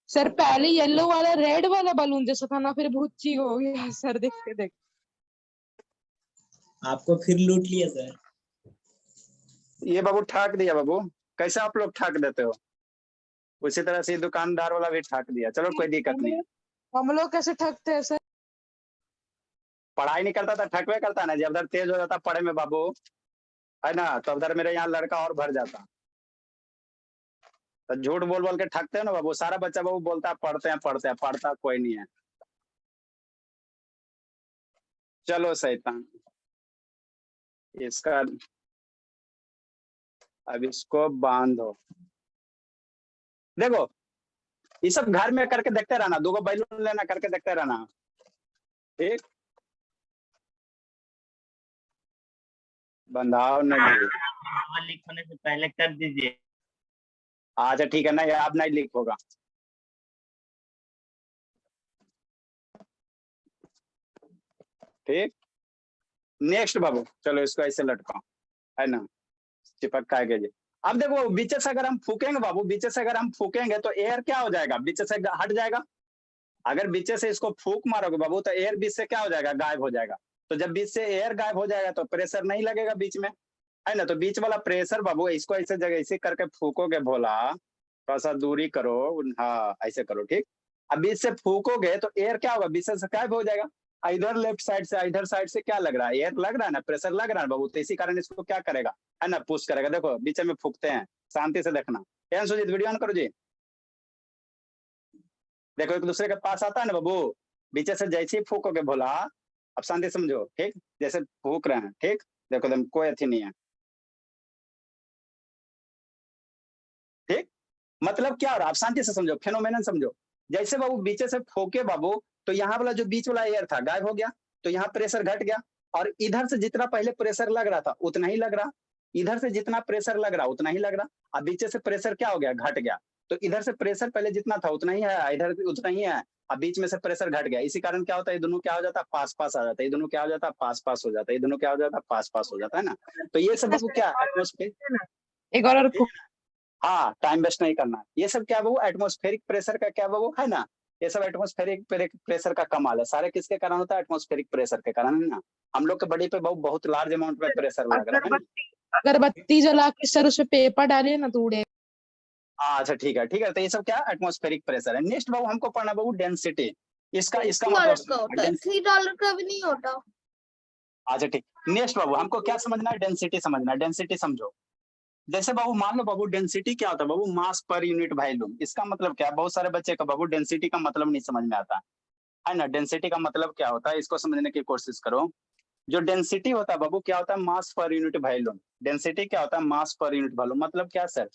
B: सर पहले येलो वाला रेड वाला बलून जैसा था ना, फिर भुच्ची हो गया सर, देखते देखते।
E: आपको फिर लूट लिया सर।
A: ये बाबू ठाक दिया बाबू, कैसे आप लोग ठाक देते हो? उसी तरह से दुकानदार वाला भी ठाक दिया। चलो कोई दिक्कत नहीं है।
B: हम लोग कैसे ठगते हैं सर?
A: पढ़ाई नहीं करता था ठकवे करता ना, जब उधर तेज हो जाता पढ़े में बाबू, है ना, तो उधर मेरे यहाँ लड़का और भर जाता। तो झूठ बोल बोल के ठगते हैं ना बाबू। सारा बच्चा बाबू बोलता है पढ़ते हैं पढ़ते हैं, पढ़ता कोई नहीं है। चलो शैतान, इसका अब इसको बांधो। देखो ये सब घर में करके देखते रहना, 2 गो बैलून लेना, करके देखते रहना। ठीक, बंधाओ नहीं।
F: लीक होने से पहले कर दीजिए।
A: अच्छा ठीक है ना, अब नहीं लीक होगा। ठीक, नेक्स्ट बाबू, चलो इसको ऐसे लटकाओ, है ना, चिपक का जी। अब देखो बीचे से अगर हम फूकेंगे बाबू, बीचे से अगर हम फूकेंगे तो एयर क्या हो जाएगा? बीचे से हट जाएगा। अगर बीचे से इसको फूक मारोगे बाबू तो एयर बीच से क्या हो जाएगा? गायब हो जाएगा। तो जब बीच से एयर गायब हो जाएगा तो प्रेशर नहीं लगेगा बीच में, है ना। तो बीच वाला प्रेशर बाबू, इसको ऐसे जगह ऐसे करके फूकोगे भोला, थोड़ा सा दूरी करो, हाँ ऐसे करो। ठीक, अब बीच से फूकोगे तो एयर क्या होगा? बीच से गायब हो जाएगा। इधर लेफ्ट साइड से, इधर साइड से क्या लग रहा है? एयर लग रहा है ना, प्रेशर लग रहा है बाबू। तो इसी कारण इसको क्या करेगा, है ना, पुश करेगा। देखो बीच में फूकते हैं, शांति से देखना। क्या सुजीत वीडियो ऑन करो जी। देखो एक दूसरे के पास आता है ना बाबू, बीचे से जैसे ही फूकोगे भोला, अब शांति समझो, ठीक, जैसे फूक रहे हैं, ठीक, देखो एकदम कोई अथी नहीं है, ठीक, मतलब क्या हो रहा है, आप शांति से समझो, फेनोमेनन समझो। जैसे बाबू बीचे से फोके बाबू, तो यहाँ वाला जो बीच वाला एयर था गायब हो गया, तो यहाँ प्रेशर घट गया, और इधर से जितना पहले प्रेशर लग रहा था उतना ही लग रहा, इधर से जितना प्रेशर लग रहा उतना ही लग रहा, अब बीचे से प्रेशर क्या हो गया, घट गया, तो इधर से प्रेशर पहले जितना था उतना ही है, इधर उतना ही है, अब बीच में से प्रेशर घट गया, इसी कारण क्या होता है, ये दोनों क्या हो जाता है, पास पास आ जाता है, ये दोनों क्या हो जाता है, पास पास हो जाता है, ये दोनों क्या हो जाता है, पास पास हो जाता है ना। तो ये सब बाबू क्या एटमोस्फेयर,
B: एक और
A: हाँ टाइम वेस्ट नहीं करना, ये सब क्या वो एटमॉस्फेरिक प्रेशर का क्या वो है ना, ये सब एटमॉस्फेरिक प्रेशर का कमाल है, सारे किसके कारण होता है, एटमॉस्फेरिक प्रेशर के कारण है ना। हम लोग के बॉडी पे बहुत लार्ज अमाउंट में प्रेशर लग रहा है ना।
B: अगरबत्ती जला के सर उस पे पेपर डालिए ना तो उड़े।
A: हाँ अच्छा ठीक है ठीक है, तो ये सब क्या एटमॉस्फेरिक प्रेशर है। नेक्स्ट बाबू हमको पढ़ना बाबू डेंसिटी, इसका इसका
C: $2 का
A: मतलब
C: होता है, $3 का भी नहीं होता।
A: अच्छा ठीक, नेक्स्ट बाबू हमको क्या समझना है, डेंसिटी समझना है, डेंसिटी समझो। जैसे बाबू मान लो बाबू डेंसिटी क्या होता है बाबू, मास पर यूनिट वॉल्यूम, इसका मतलब क्या है, बहुत सारे बच्चे का बाबू डेंसिटी का मतलब नहीं समझ में आता है ना। डेंसिटी का मतलब क्या होता है, इसको समझने की कोशिश करो। जो डेंसिटी होता है बाबू क्या होता है, मास पर यूनिट वॉल्यूम। डेंसिटी क्या होता है, मास पर यूनिट वॉल्यूम, मतलब क्या सर,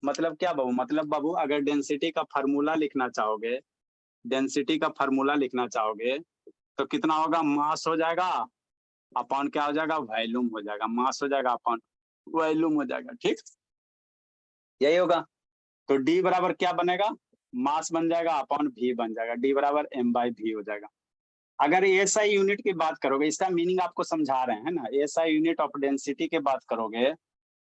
A: मतलब क्या बाबू, मतलब बाबू अगर डेंसिटी का फार्मूला लिखना चाहोगे, डेंसिटी का फार्मूला लिखना चाहोगे तो कितना होगा, मास हो जाएगा अपॉन क्या हो जाएगा, वॉल्यूम हो जाएगा, मास हो जाएगा अपॉन वॉल्यूम हो जाएगा, ठीक, यही होगा। तो डी बराबर क्या बनेगा, मास बन जाएगा अपॉन वी बन जाएगा, डी बराबर एम बाई वी हो जाएगा। अगर एसआई यूनिट की बात करोगे, इसका मीनिंग आपको समझा रहे हैं ना, एसआई यूनिट ऑफ डेंसिटी की बात करोगे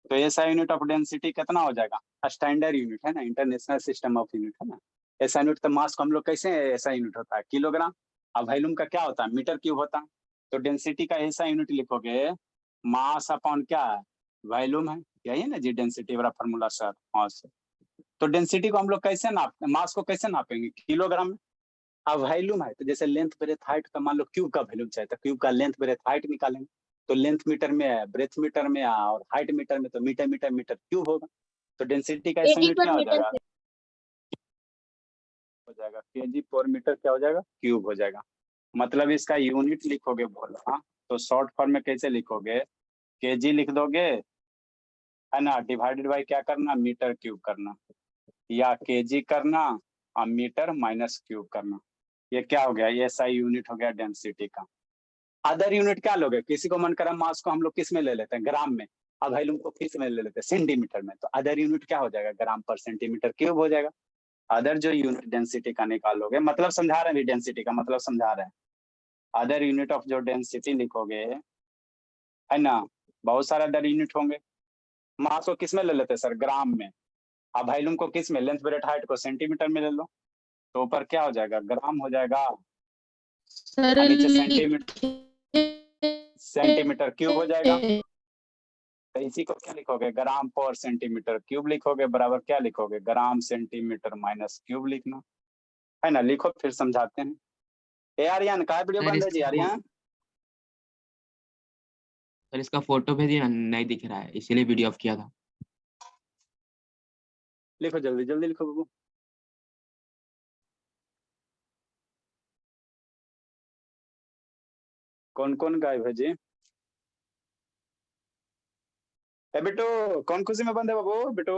A: तो एसआई यूनिट ऑफ डेंसिटी कितना हो जाएगा, स्टैंडर्ड यूनिट है ना, इंटरनेशनल सिस्टम ऑफ यूनिट है ना। एसआई यूनिट तो मास को हम लोग कैसे एसआई यूनिट होता है किलोग्राम, अब वॉल्यूम का क्या होता है मीटर क्यूब होता है। तो डेंसिटी का एसआई यूनिट लिखोगे मास अपॉन क्या है, वॉल्यूम है, यही है ना जी डेंसिटी वाला फॉर्मूला सर, मास। तो डेंसिटी को हम लोग कैसे नाप, मास को कैसे नापेंगे, किलोग्राम में। अब वॉल्यूम है तो जैसे लेंथ ब्रेथ हाइट का मान लो क्यूब का वॉल्यूम चाहिए, तो क्यूब का लेंथ ब्रेथ हाइट निकालेंगे, तो लेंथ मीटर में है, ब्रेथ मीटर में है, और हाइट मीटर में, तो मीटर मीटर मीटर क्यूब होगा। तो डेंसिटी का ऐसा यूनिट क्या हो जाएगा, हो जाएगा केजी पर मीटर क्या हो जाएगा, क्यूब हो जाएगा। मतलब इसका यूनिट लिखोगे बोला तो शॉर्ट फॉर्म में कैसे लिखोगे, केजी लिख दोगे है ना, डिवाइडेड बाई क्या करना, मीटर क्यूब करना, या केजी करना और मीटर माइनस क्यूब करना, ये क्या हो गया, ये एसआई यूनिट हो गया डेंसिटी का। अदर यूनिट क्या लोगे, किसी को मन करा मास को हम लोग किस में ले लेते हैं, ग्राम में, अब वॉल्यूम को किस में ले लेते हैं, सेंटीमीटर में, तो अदर यूनिट क्या हो जाएगा, ग्राम पर सेंटीमीटर क्यूब हो जाएगा। अदर जो यूनिट डेंसिटी का निकालोगे, मतलब समझा रहे हैं डेंसिटी का मतलब समझा रहे हैं, अदर यूनिट ऑफ जो डेंसिटी लिखोगे है ना, बहुत सारे अदर यूनिट होंगे। मास को किस में ले लेते हैं सर, ग्राम में, अब वॉल्यूम को किस में, लेंथ ब्रेथ हाइट को सेंटीमीटर में ले लो, तो ऊपर क्या हो जाएगा, ग्राम हो जाएगा,
B: सर
A: और नीचे सेंटीमीटर क्यूब हो जाएगा। तो इसी को क्या लिखोगे, ग्राम पर सेंटीमीटर क्यूब लिखोगे, बराबर क्या लिखोगे, ग्राम सेंटीमीटर माइनस क्यूब लिखना है ना। लिखो फिर समझाते हैं। ए आर्यन का वीडियो
D: सर
A: बंद है जी, आर्यन
D: इसका फोटो भेजिए ना, नहीं दिख रहा है इसीलिए वीडियो ऑफ किया था।
A: लिखो जल्दी जल्दी लिखो बाबू। कौन कौन गायब है जी, ए बिट्टू कौन खुशी में बंद है बाबू, बिट्टू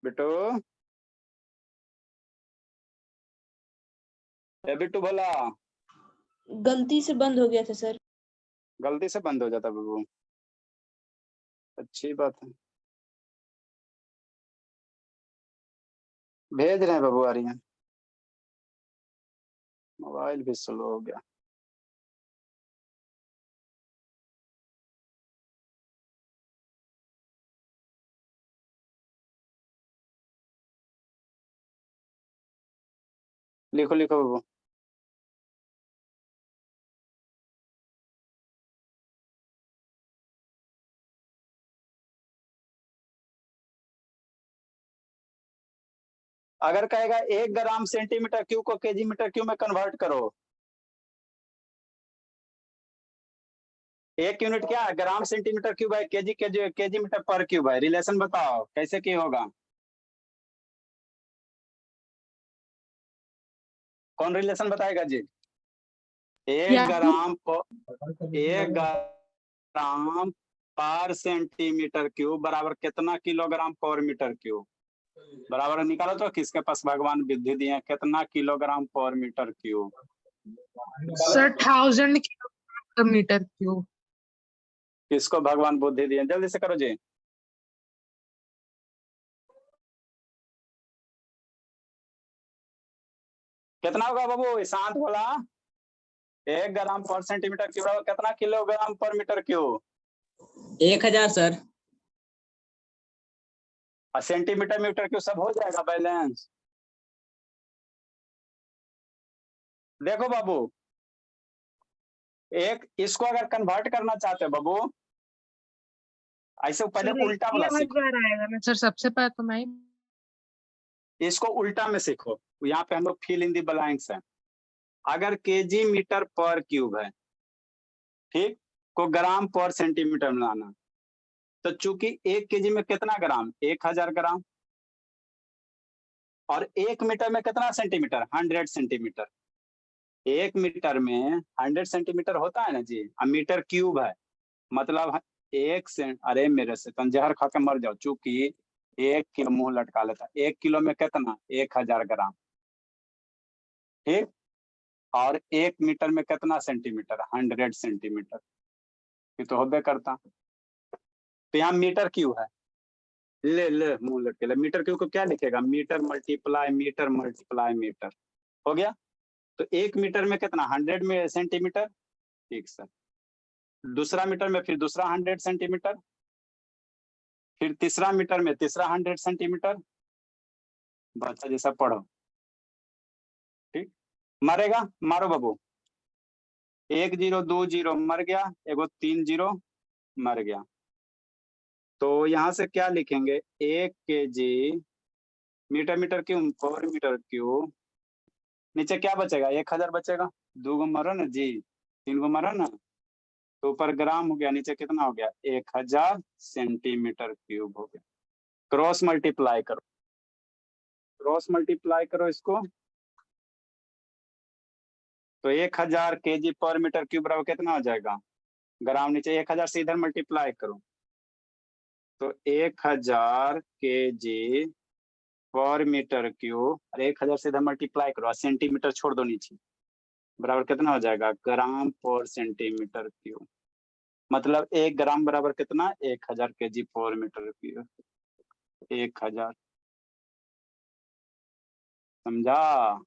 A: बिट्टू ए बिट्टू भोला,
C: गलती से बंद हो गया था सर।
A: गलती से बंद हो जाता बाबू, अच्छी बात है, भेज रहे हैं बाबू आर्यन, मोबाइल भी स्लो हो गया। लिखो लिखो बाबू। अगर कहेगा 1 ग्राम सेंटीमीटर क्यूब को केजी मीटर क्यूब में कन्वर्ट करो, एक यूनिट क्या है? ग्राम सेंटीमीटर क्यूब है, केजी मीटर पर क्यूब है। रिलेशन बताओ कैसे क्या होगा? कौन रिलेशन बताएगा जी?
B: या
A: एक ग्राम पर सेंटीमीटर क्यूब बराबर कितना किलोग्राम पर मीटर क्यूब? बराबर निकालो तो किसके पास भगवान बुद्धि दिए हैं, कितना kilogram per metre cube?
B: Sir 1000 metre cube.
A: किसको भगवान बुद्धि दिए? जल्दी से करो जी। कितना होगा बाबू? शांत बोला। 1 ग्राम पर सेंटीमीटर क्यूब बराबर कितना kilogram per metre cube?
E: 1000 sir.
A: और सेंटीमीटर मीटर क्यूब सब हो जाएगा बैलेंस। देखो बाबू, एक इसको अगर कन्वर्ट करना चाहते हो बाबू, ऐसे पहले उल्टा वाला सीखो।
B: आएगा ना सर, सबसे पहले तो मैं
A: इसको उल्टा में सीखो। यहाँ पे हम लोग फिल इन दी ब्लैंक्स है। अगर केजी मीटर पर क्यूब है, ठीक, को ग्राम पर सेंटीमीटर में लाना, तो चूंकि 1 केजी में कितना ग्राम? 1000 ग्राम। और 1 मीटर में कितना सेंटीमीटर? 100 सेंटीमीटर। 1 मीटर में 100 सेंटीमीटर होता है ना जी। अब मीटर क्यूब है, मतलब अरे मेरे से तुम जहर खा के मर जाओ। चूंकि 1 किलो, मुंह लटका लेता, 1 किलो में कितना? 1000 ग्राम, ठीक। और 1 मीटर में कितना सेंटीमीटर? 100 सेंटीमीटर। ये तो होबे करता। तो यहाँ मीटर क्यूब है। ले मुंह लटके ले। मीटर क्यूब को क्या लिखेगा? Metre multiply metre multiply metre. हो गया। तो 1 मीटर में कितना? 100 में सेंटीमीटर, ठीक सर। दूसरा मीटर में फिर दूसरा 100 सेंटीमीटर, फिर तीसरा मीटर में तीसरा 100 सेंटीमीटर। बच्चा जैसा पढ़ो, ठीक। मरेगा, मारो बाबू। 1 0 2 0 मर गया, एगो 3 0 मर गया। तो यहाँ से क्या लिखेंगे? 1 केजी मीटर मीटर क्यूब पर मीटर क्यूब। नीचे क्या बचेगा? 1000 बचेगा। 2 गो मरो ना जी, 3 गो मरो ना, तो ऊपर ग्राम हो गया, नीचे कितना हो गया? 1000 सेंटीमीटर क्यूब हो गया। क्रॉस मल्टीप्लाई करो, क्रॉस मल्टीप्लाई करो इसको। तो 1000 केजी पर मीटर क्यूब बराबर कितना हो जाएगा? ग्राम, नीचे 1000 से इधर मल्टीप्लाई करो, तो 1000 केजी पर मीटर क्यूब। और 1000 से इधर मल्टीप्लाई करो, सेंटीमीटर छोड़ दो नीचे, बराबर कितना हो जाएगा? ग्राम पर सेंटीमीटर क्यूब। मतलब 1 ग्राम बराबर कितना? 1000 केजी पर मीटर क्यूब। 1000, समझा?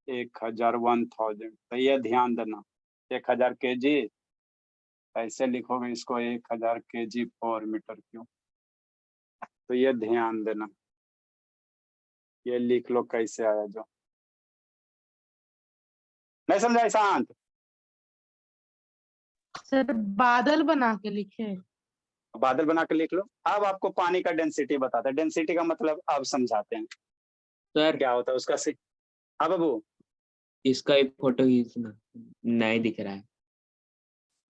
A: 1000 1000। तो ये ध्यान देना, 1000 केजी ऐसे लिखोगे इसको, 1000 केजी पर मीटर क्यूब। तो ये ध्यान देना, ये लिख लो कैसे आया जो। नहीं समझा शांत?
B: सर बादल बना के लिखे।
A: बादल बना के लिख लो। अब आपको पानी का डेंसिटी बताते हैं। डेंसिटी का मतलब अब समझाते हैं
E: सर
A: क्या होता है उसका। हाँ बाबू,
E: इसका एक फोटो नहीं दिख रहा है।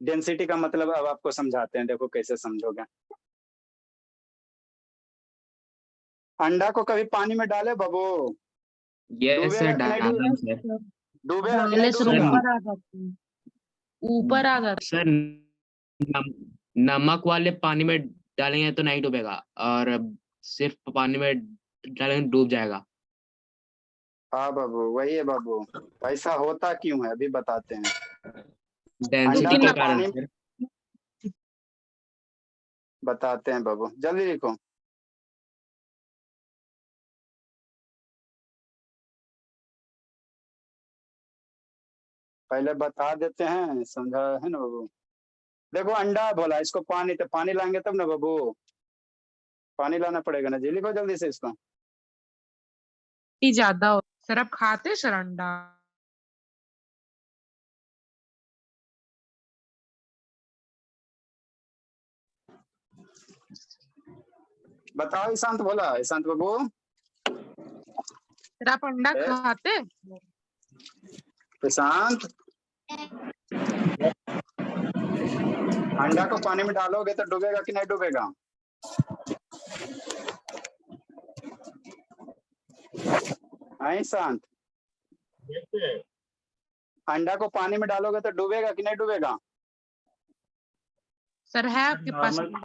A: डेंसिटी का मतलब अब आपको समझाते हैं, देखो कैसे समझोगे। अंडा को कभी पानी में डाले बाबू?
E: यस सर,
A: डूबेगा कि नहीं
E: डाला सर।
A: डूबेगा कि
B: डालने
A: नहीं
B: से
A: डूबेगा?
B: ऊपर आ जाते हैं, ऊपर आ जाते
E: सर नमक वाले पानी में डालेंगे तो नहीं डूबेगा, और सिर्फ पानी में डालेंगे डूब जाएगा।
A: हाँ बाबू, वही है बाबू। ऐसा होता क्यों है अभी बताते हैं।
E: डेंसिटी
A: अंडा
E: के
A: को
E: कारण
A: पानी,
E: सर।
A: बताते हैं बाबू, जल्दी लिखो। पहले बता देते हैं, समझा है ना बाबू? देखो अंडा बोला, इसको पानी, तो पानी लाएंगे तब ना बाबू, पानी लाना पड़ेगा ना जी। लिखो जल्दी से इसको।
B: ही ज्यादा हो। सर आप खाते सर अंडा?
A: बताओ ईशांत बोला, ईशांत बाबू।
B: सर आप अंडा खाते?
A: ईशांत, अंडा को पानी में डालोगे तो डूबेगा कि नहीं डूबेगा? आई शांत,
F: Yes, sir.
A: अंडा को पानी में डालोगे तो डूबेगा कि नहीं डूबेगा?
B: सर है आपके पास?
F: Normal.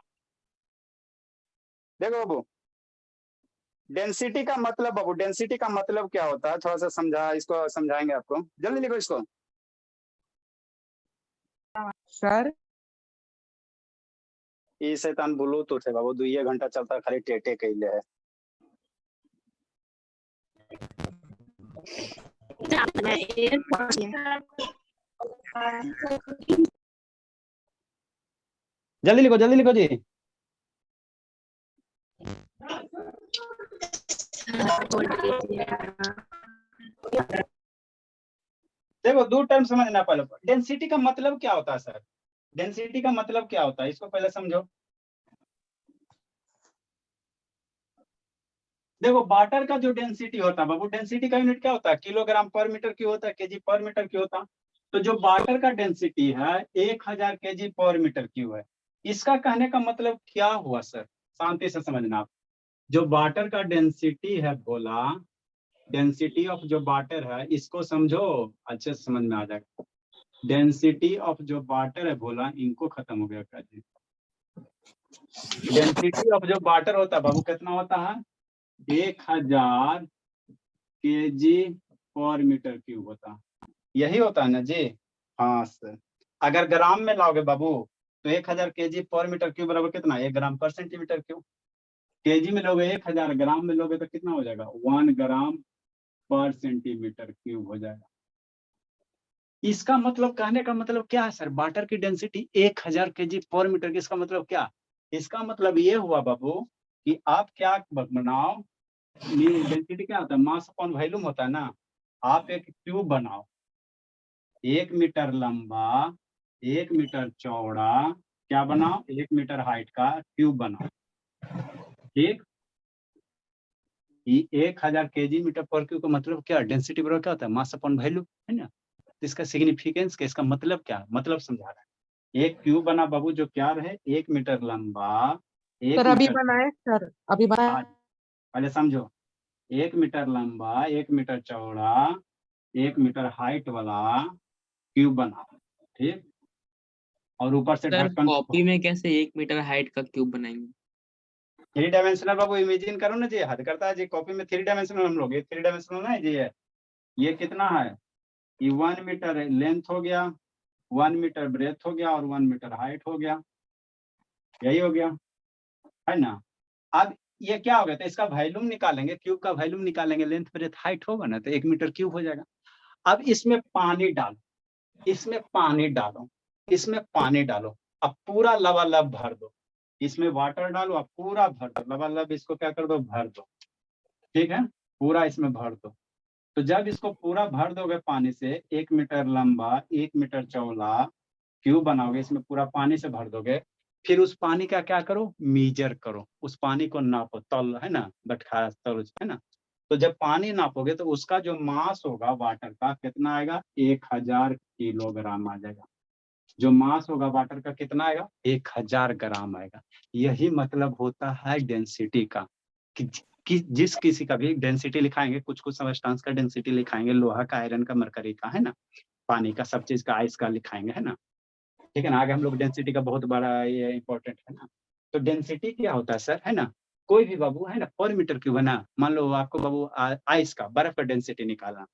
A: देखो बाबू, डेंसिटी का मतलब बाबू, डेंसिटी का मतलब क्या होता है थोड़ा सा समझा, इसको समझाएंगे आपको, जल्दी लिखो इसको।
B: सर
A: ये शैतान ब्लूटूथ है बाबू, 2 घंटा चलता है, खाली टेटे कैले है। जल्दी लिखो जी। देखो 2 टर्म समझना पहले। डेंसिटी का मतलब क्या होता है सर? डेंसिटी का मतलब क्या होता है, इसको पहले समझो। देखो वाटर का जो डेंसिटी होता है बाबू, डेंसिटी का यूनिट क्या होता है? किलोग्राम पर मीटर क्यूब होता है, केजी पर मीटर क्यूब होता है। तो जो वाटर का डेंसिटी है 1000 केजी पर मीटर क्यूब है। इसका कहने का मतलब क्या हुआ सर? शांति से समझना आप। जो वाटर का डेंसिटी है बोला, डेंसिटी ऑफ जो वाटर है, इसको समझो, अच्छे से समझ में आ जाएगा। डेंसिटी ऑफ जो वाटर है बोला, इनको खत्म हो गया क्या जी? डेंसिटी ऑफ जो वाटर होता है बाबू कितना होता है? 1000 केजी पर मीटर क्यूब होता है, यही होता है ना जी? हाँ सर। अगर ग्राम में लाओगे बाबू तो 1000 केजी पर मीटर क्यूब बराबर कितना? 1 ग्राम पर सेंटीमीटर क्यूब। केजी में लोगे 1000, ग्राम में लोगे तो कितना हो जाएगा? 1 ग्राम पर सेंटीमीटर क्यूब हो जाएगा। इसका मतलब, कहने का मतलब क्या है सर? वाटर की डेंसिटी 1000 केजी पर मीटर की, इसका मतलब क्या? इसका मतलब ये हुआ बाबू कि आप क्या बनाओ, डेंसिटी क्या होता है? मास अपॉन वॉल्यूम होता है ना। आप एक क्यूब बनाओ, 1 मीटर लंबा, 1 मीटर चौड़ा, क्या बनाओ? 1 मीटर हाइट का क्यूब बनाओ, ठीक। 1000 केजी मीटर पर क्यूब का मतलब क्या? डेंसिटी बराबर क्या होता है? मास अपॉन वॉल्यूम, है ना। तो इसका सिग्निफिकेंस, इसका मतलब क्या? मतलब समझा रहा है। एक क्यूब बना बाबू जो क्या रहे? 1 मीटर लंबा, 1
B: सर अभी
A: मीटर,
B: बनाए सर, अभी बनाए।
A: पहले समझो। 1 मीटर लंबा, 1 मीटर चौड़ा, 1 मीटर हाइट वाला क्यूब बना, ठीक। और ऊपर से
E: सर
A: ढक्कन,
E: कॉपी में कैसे 1 मीटर हाइट का क्यूब बनाएंगे?
A: 3 डायमेंशनल बाबू, इमेजिन करो ना जी, हद करता है जी। कॉपी में 3 डायमेंशनल हम लोग, ये 3 डायमेंशनल ना है जी। ये कितना है? ये 1 मीटर लेंथ हो गया, 1 मीटर ब्रेथ हो गया, और 1 मीटर हाइट हो गया, यही हो गया, है ना। अब ये क्या हो गया? तो इसका वॉल्यूम निकालेंगे, क्यूब का वॉल्यूम निकालेंगे, लेंथ ब्रेथ हाइट होगा ना, तो 1 मीटर क्यूब हो जाएगा। अब इसमें पानी डालो, इसमें पानी डालो, इसमें पानी डालो, अब पूरा लबालब भर दो। इसमें वाटर डालो, अब पूरा भर दो लबालब, इसको क्या कर दो? भर दो, ठीक है। पूरा इसमें भर दो। तो जब इसको पूरा भर दोगे पानी से, 1 मीटर लंबा, 1 मीटर चौड़ा क्यूब बनाओगे, इसमें पूरा पानी से भर दोगे। फिर उस पानी का क्या करो? मीजर करो, उस पानी को नापो, तल, है ना, बटखारा तल, है ना। तो जब पानी नापोगे तो उसका जो मास होगा वाटर का कितना आएगा? 1000 किलोग्राम आ जाएगा। जो मास होगा वाटर का कितना आएगा? 1000 ग्राम आएगा। यही मतलब होता है डेंसिटी का। कि जिस किसी का भी डेंसिटी लिखाएंगे, कुछ कुछ सब्सटेंस का डेंसिटी लिखाएंगे, लोहा का, आयरन का, मरकरी का, है ना, पानी का, सब चीज का, आइस का लिखाएंगे, है ना, ठीक है ना। आगे हम लोग डेंसिटी का बहुत बड़ा ये इंपॉर्टेंट है ना। तो डेंसिटी क्या होता है सर, है ना? कोई भी बाबू, है ना, पर मीटर क्यूब बना, मान लो आपको बाबू आइस का, बर्फ का डेंसिटी निकालना,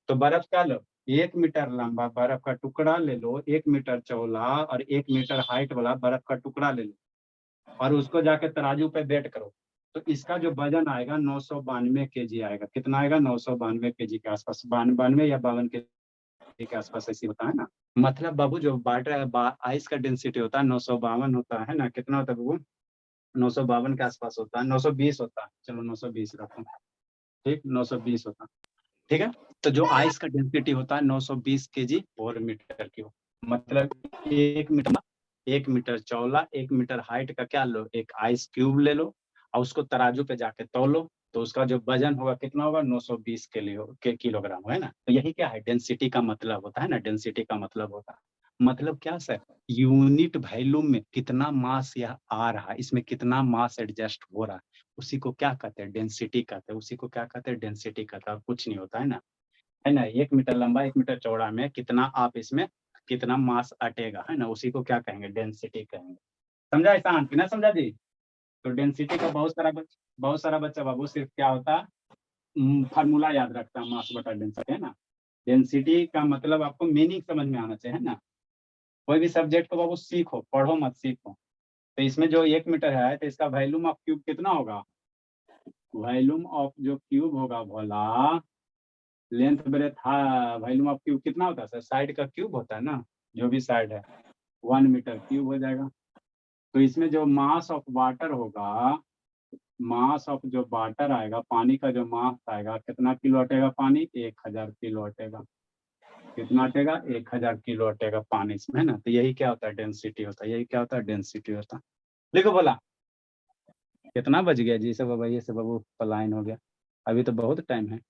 A: तो बर्फ का लो, 1 मीटर लंबा बर्फ का टुकड़ा ले लो, 1 मीटर चौड़ा और 1 मीटर हाइट वाला बर्फ का टुकड़ा ले लो, और उसको जाके तराजू पे वेट करो। तो इसका जो वजन आएगा 992 केजी आएगा। कितना आएगा? 992 केजी के आसपास, 92 या 52 के आसपास ऐसी होता है ना। मतलब बाबू जो वाटर आइस का डेंसिटी होता है 952 होता है ना। कितना होता है बाबू? 952 के आसपास होता है, 920 होता है, चलो 920 रखो, ठीक, 920 होता है, ठीक है। तो जो आइस का डेंसिटी होता है 920 केजी पर मीटर क्यूब। मतलब 1 मीटर चौड़ा, 1 मीटर हाइट का क्या लो? एक आइस क्यूब ले लो, और उसको तराजू पे जाके तौलो, तो उसका जो वजन होगा कितना होगा? 920 किलोग्राम, है ना। तो यही क्या है? डेंसिटी का मतलब होता है ना, डेंसिटी का मतलब होता है। मतलब क्या सर, यूनिट वैल्यूम में कितना मास यह आ रहा है, इसमें कितना मास एडजस्ट हो रहा है, उसी को क्या कहते हैं, डेंसिटी कहते हैं। उसी को क्या कहते हैं, डेंसिटी कहते हैं। और कुछ नहीं होता है ना, है ना। 1 मीटर लंबा 1 मीटर चौड़ा में कितना आप इसमें कितना मास अटेगा, है ना, उसी को क्या कहेंगे, डेंसिटी कहेंगे। समझा ऐसा कि ना समझा जी। तो डेंसिटी का बहुत सारा बच्चा बाबू सिर्फ क्या होता, फार्मूला याद रखता है, मास बटा डेंसिटी, है ना। डेंसिटी का मतलब आपको मीनिंग समझ में आना चाहिए, है ना। कोई भी सब्जेक्ट को बाबू सीखो, पढ़ो मत सीखो। तो इसमें जो 1 मीटर है तो इसका वॉल्यूम ऑफ क्यूब कितना होगा, वॉल्यूम ऑफ जो क्यूब होगा भोला, length breadth volume of cube कितना होता है सर, साइड का क्यूब होता है ना, जो भी साइड है 1 मीटर क्यूब हो जाएगा। तो इसमें जो मास ऑफ वाटर होगा, मास ऑफ जो वाटर आएगा, पानी का जो मास आएगा, कितना किलो अटेगा पानी, 1000 किलो अटेगा। कितना अटेगा, 1000 किलो अटेगा पानी इसमें, है ना। तो यही क्या होता है, डेंसिटी होता है। यही क्या होता है, डेंसिटी होता है। लिखो बोला, कितना बज गया जी, सब ये सब बाबू पलायन हो गया, अभी तो बहुत टाइम है।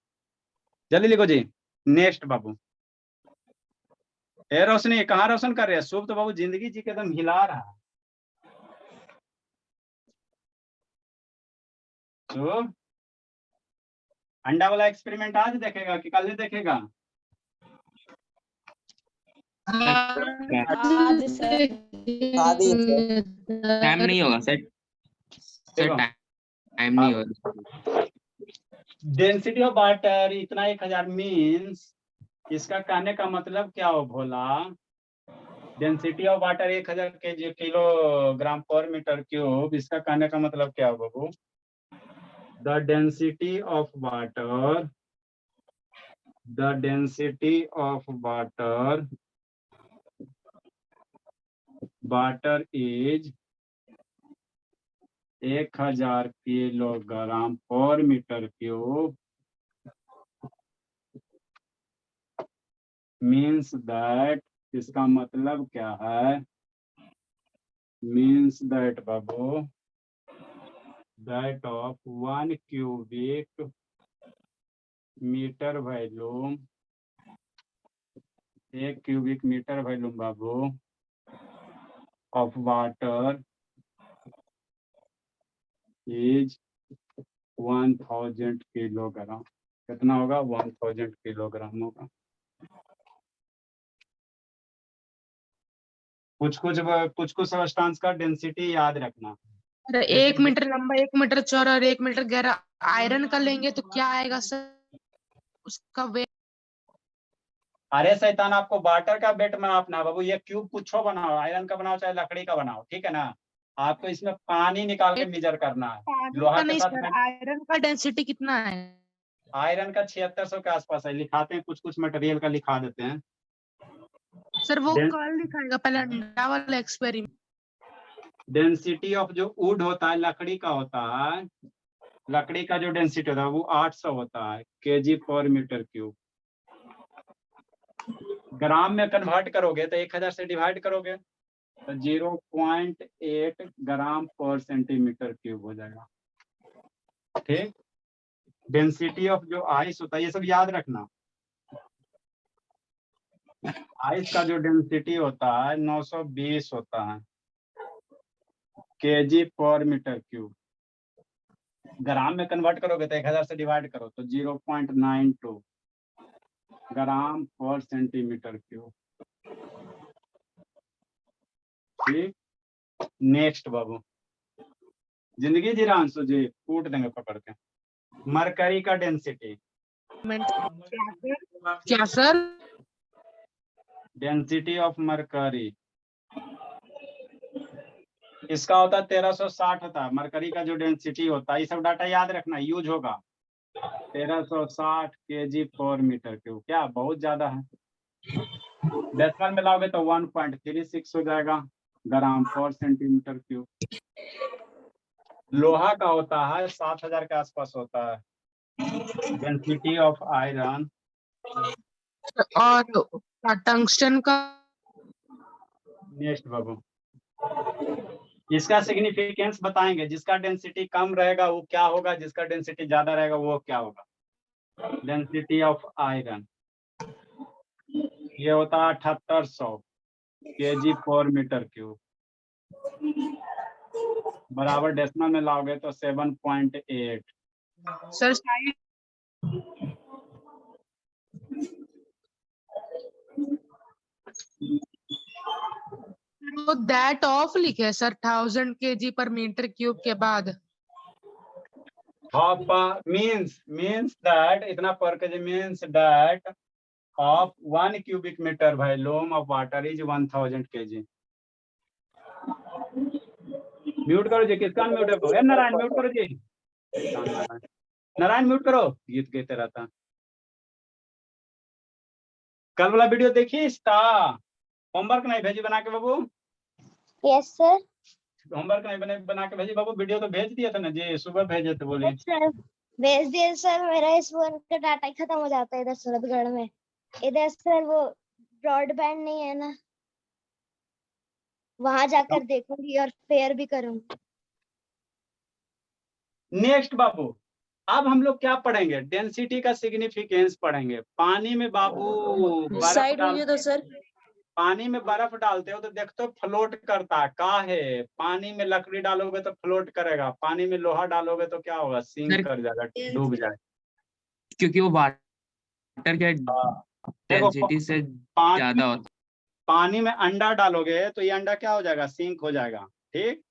A: जल्दी लिखो जी। नेक्स्ट बाबू, ए रोशनी कहाँ रोशन कर रहे हैं, शुभ तो बाबू जिंदगी जी के एकदम हिला रहा है। शुभ अंडा वाला एक्सपेरिमेंट आज देखेगा कि कल देखेगा,
D: टाइम नहीं होगा सर,
A: देखो
D: टाइम नहीं होगा।
A: डेंसिटी ऑफ वाटर इतना 1000 मीन्स, इसका कहने का मतलब क्या हो भोला, डेंसिटी ऑफ वाटर 1000 के किलोग्राम पर मीटर क्यूब, इसका कहने का मतलब क्या हो बाबू, the density of water, the density of water, water is 1000 kilogram per metre cube, means that, इसका मतलब क्या है, मीन्स दैट बाबू, that of 1 cubic metre volume, 1 cubic metre volume बाबू ऑफ वाटर इज 1000 किलोग्राम। कितना होगा, 1000 किलोग्राम होगा। कुछ सब्सटेंस का डेंसिटी याद रखना।
B: 1 मीटर लंबा 1 मीटर चौड़ा और 1 मीटर गहरा आयरन का लेंगे तो क्या आएगा सर, उसका वेट।
A: अरे शैतान, आपको वाटर का बेट में अपना बाबू, ये क्यूब कुछ बनाओ, आयरन का बनाओ चाहे लकड़ी का बनाओ, ठीक है ना। आपको इसमें पानी निकाल के मेजर करना है।
B: पानी
A: लोहा
B: का
A: के
B: नहीं
A: साथ
B: सर,
A: में
B: आयरन का डेंसिटी कितना है।
A: आयरन का 7600 के आसपास है, लिखाते हैं कुछ मटेरियल का लिखा देते हैं।
B: सर वो कल दिखाएगा, पहले अंडा वाला एक्सपेरिमेंट।
A: डेंसिटी ऑफ जो वुड होता है, लकड़ी का होता है, लकड़ी का जो डेंसिटी होता है वो 800 होता है केजी पर मीटर क्यूब। ग्राम में कन्वर्ट करोगे तो 1000 से डिवाइड करोगे तो 0.8 ग्राम पर सेंटीमीटर क्यूब हो जाएगा। ठीक, डेंसिटी ऑफ जो आइस होता है, ये सब याद रखना। आइस का जो डेंसिटी होता है 920 होता है केजी पर मीटर क्यूब। ग्राम में कन्वर्ट करोगे तो 1000 से डिवाइड करो तो 0.92 ग्राम पर सेंटीमीटर क्यूब। ठीक, नेक्स्ट बाबू, जिंदगी जी रांसू जी कूट देंगे पकड़ के। मरकरी का डेंसिटी,
B: क्या सर,
A: डेंसिटी ऑफ मरकरी, इसका होता है 1360 होता है। मरकरी का जो डेंसिटी होता है, ये सब डाटा याद रखना, यूज होगा। 1360 केजी पर मीटर क्यूब, क्या बहुत ज्यादा है। डेसिमल में लाओगे तो 1.36 हो जाएगा ग्राम पर सेंटीमीटर क्यूब। लोहा का होता है 7000 के आसपास होता है डेंसिटी ऑफ आयरन।
B: और टंगस्टन का।
A: नेक्स्ट बाबू, इसका सिग्निफिकेंस बताएंगे, जिसका डेंसिटी कम रहेगा वो क्या होगा, जिसका डेंसिटी ज्यादा रहेगा वो क्या होगा। डेंसिटी ऑफ आयरन ये होता है 7800 kg/m³ बराबर डेसिमल में लाओगे तो 7.8।
B: सर साइड वो दैट ऑफ लिखे सर 1000 kg/m³ के बाद।
A: means that इतना per kg means that of 1 cubic meter volume of water is 1000 kg। Mute करो जी, किसका म्यूट है? नारायण म्यूट करो जी, नारायण म्यूट करो, गीत गाते रहता। कल वाला वीडियो देखी स्टा, होमवर्क नहीं भेजी बना के बाबू?
C: Yes sir.
A: होमवर्क नहीं बना के भेजी बाबू? वीडियो तो भेज दिया था ना जी, सुबह भेजे थे, बोलिए।
C: सर भेज दिए सर, मेरा इस फोन का डाटा ही खत्म हो जाता है इधर सूरतगढ़ में। इधर सर वो ब्रॉडबैंड नहीं है ना, वहां जाकर देखूंगी और फेयर भी करूंगी।
A: नेक्स्ट बाबू, अब हम लोग क्या पढ़ेंगे? डेंसिटी का सिग्निफिकेंस पढ़ेंगे। पानी में बाबू
C: साइड होइए तो सर।
A: पानी में बर्फ डालते हो तो देखते हो फ्लोट करता है। पानी में लकड़ी डालोगे तो फ्लोट करेगा, पानी में लोहा डालोगे तो क्या होगा? सिंक कर जाएगा, डूब जाएगा,
E: क्योंकि वो वाटर के डेंसिटी से ज्यादा होता।
A: पानी में अंडा डालोगे तो ये अंडा क्या हो जाएगा? सिंक हो जाएगा। ठीक,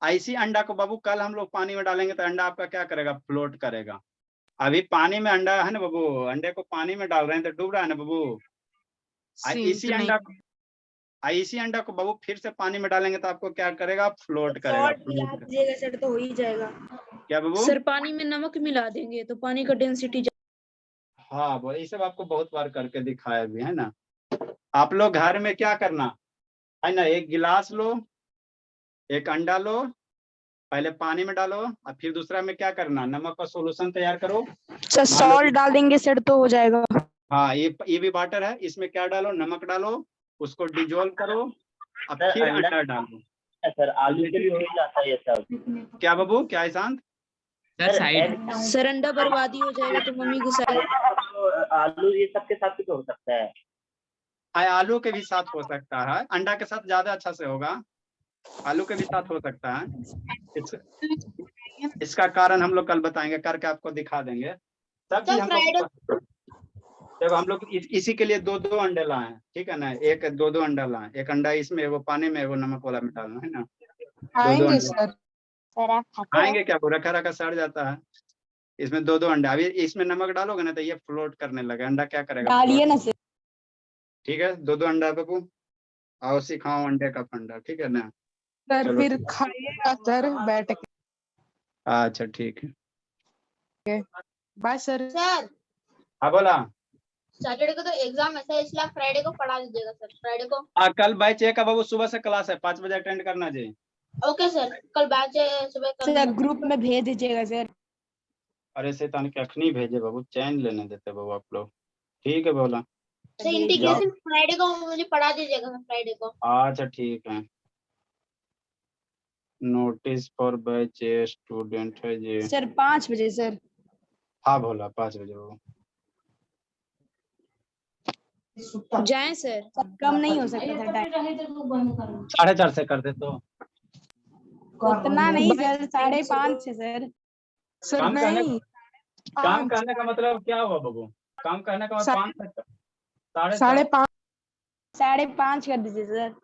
A: ऐसी अंडा को बाबू कल हम लोग पानी में डालेंगे तो अंडा आपका क्या करेगा? फ्लोट करेगा। अभी पानी में अंडा है ना बाबू, अंडे को पानी में डाल रहे हैं तो डूब रहा है ना बाबू। इसी अंडा को बाबू फिर से पानी में डालेंगे तो आपको क्या करेगा? फ्लोट करेगा।
C: सर तो हो ही जाएगा।
A: क्या बाबू?
C: सर पानी में नमक मिला देंगे तो पानी का डेंसिटी।
A: हाँ, वो ये सब आपको बहुत बार करके दिखाया भी है ना। आप लोग घर में क्या करना है ना, एक गिलास लो, एक अंडा लो, पहले पानी में डालो और फिर दूसरा में क्या करना? नमक का सॉल्यूशन तैयार करो।
C: सर सॉल्ट डाल देंगे सर तो हो जाएगा।
A: हाँ, ये भी वाटर है, इसमें क्या डालो? नमक डालो, उसको डिजोल्व करो और फिर अंडा डालो।
F: सर आलू के लिए हो जाता है ये सब।
A: क्या बाबू? क्या ईशांत?
E: सर साइड
C: सर अंडा बर्बादी हो जाएगा तो मम्मी गुस्सा।
F: आलू ये सब के साथ भी तो हो सकता है।
A: आलू के भी साथ हो सकता है, अंडा के साथ ज्यादा अच्छा से होगा, आलू के भी साथ हो सकता है। इसका कारण हम लोग कल बताएंगे, करके आपको दिखा देंगे सब चीज। हम लोग देखो, हम लोग इसी के लिए 2-2 अंडे लाए हैं, ठीक है ना? एक 2-2 अंडा लाए, एक अंडा इसमें, वो पानी में, वो नमक वाला में डालना है ना। 2-2
B: आएंगे
A: अंडे
B: सर।
A: आएंगे क्या? रखा रखा सड़ जाता है। इसमें 2-2 अंडा, अभी इसमें नमक डालोगे ना तो ये फ्लोट करने लगे। अंडा क्या करेगा?
C: डालिए ना सर।
A: ठीक है, 2-2 अंडा बाबू, आओ सिखाओ अंडे का फंडा, ठीक है ना?
B: सर
A: चलो
B: फिर
A: ठीक।
B: खाइएगा सर बैठ के।
A: अच्छा ठीक है,
B: बाय सर।
G: सर
A: हाँ बोला।
G: सैटरडे को तो एग्जाम है सर, इसलिए आप फ्राइडे को पढ़ा दीजिएगा सर। फ्राइडे को
A: कल बैच एक का बाबू सुबह से क्लास है, 5 बजे अटेंड करना जी।
G: ओके सर, कल बैच है सुबह।
C: सर ग्रुप में भेज दीजिएगा सर।
A: अरे शैतान के अखनी भेजे बाबू, चैन लेने देते बाबू आप लोग। ठीक है बोला।
G: सर इंटीग्रेशन फ्राइडे को मुझे पढ़ा दीजिएगा सर, फ्राइडे को।
A: अच्छा ठीक है। नोटिस फॉर बैच स्टूडेंट है जी।
C: सर 5 बजे सर।
A: हाँ बोला 5 बजे बाबू।
C: जाएं सर, कम नहीं हो सकता था टाइम।
A: 4:30 से कर दे तो।
C: उतना नहीं सर, 5:30 से सर।
B: सर
A: काम
B: नहीं,
A: करने का मतलब क्या हुआ बाबू? काम करने का मतलब 5 तक, 5:30।
B: 5:30
C: 5:30 कर दीजिए सर।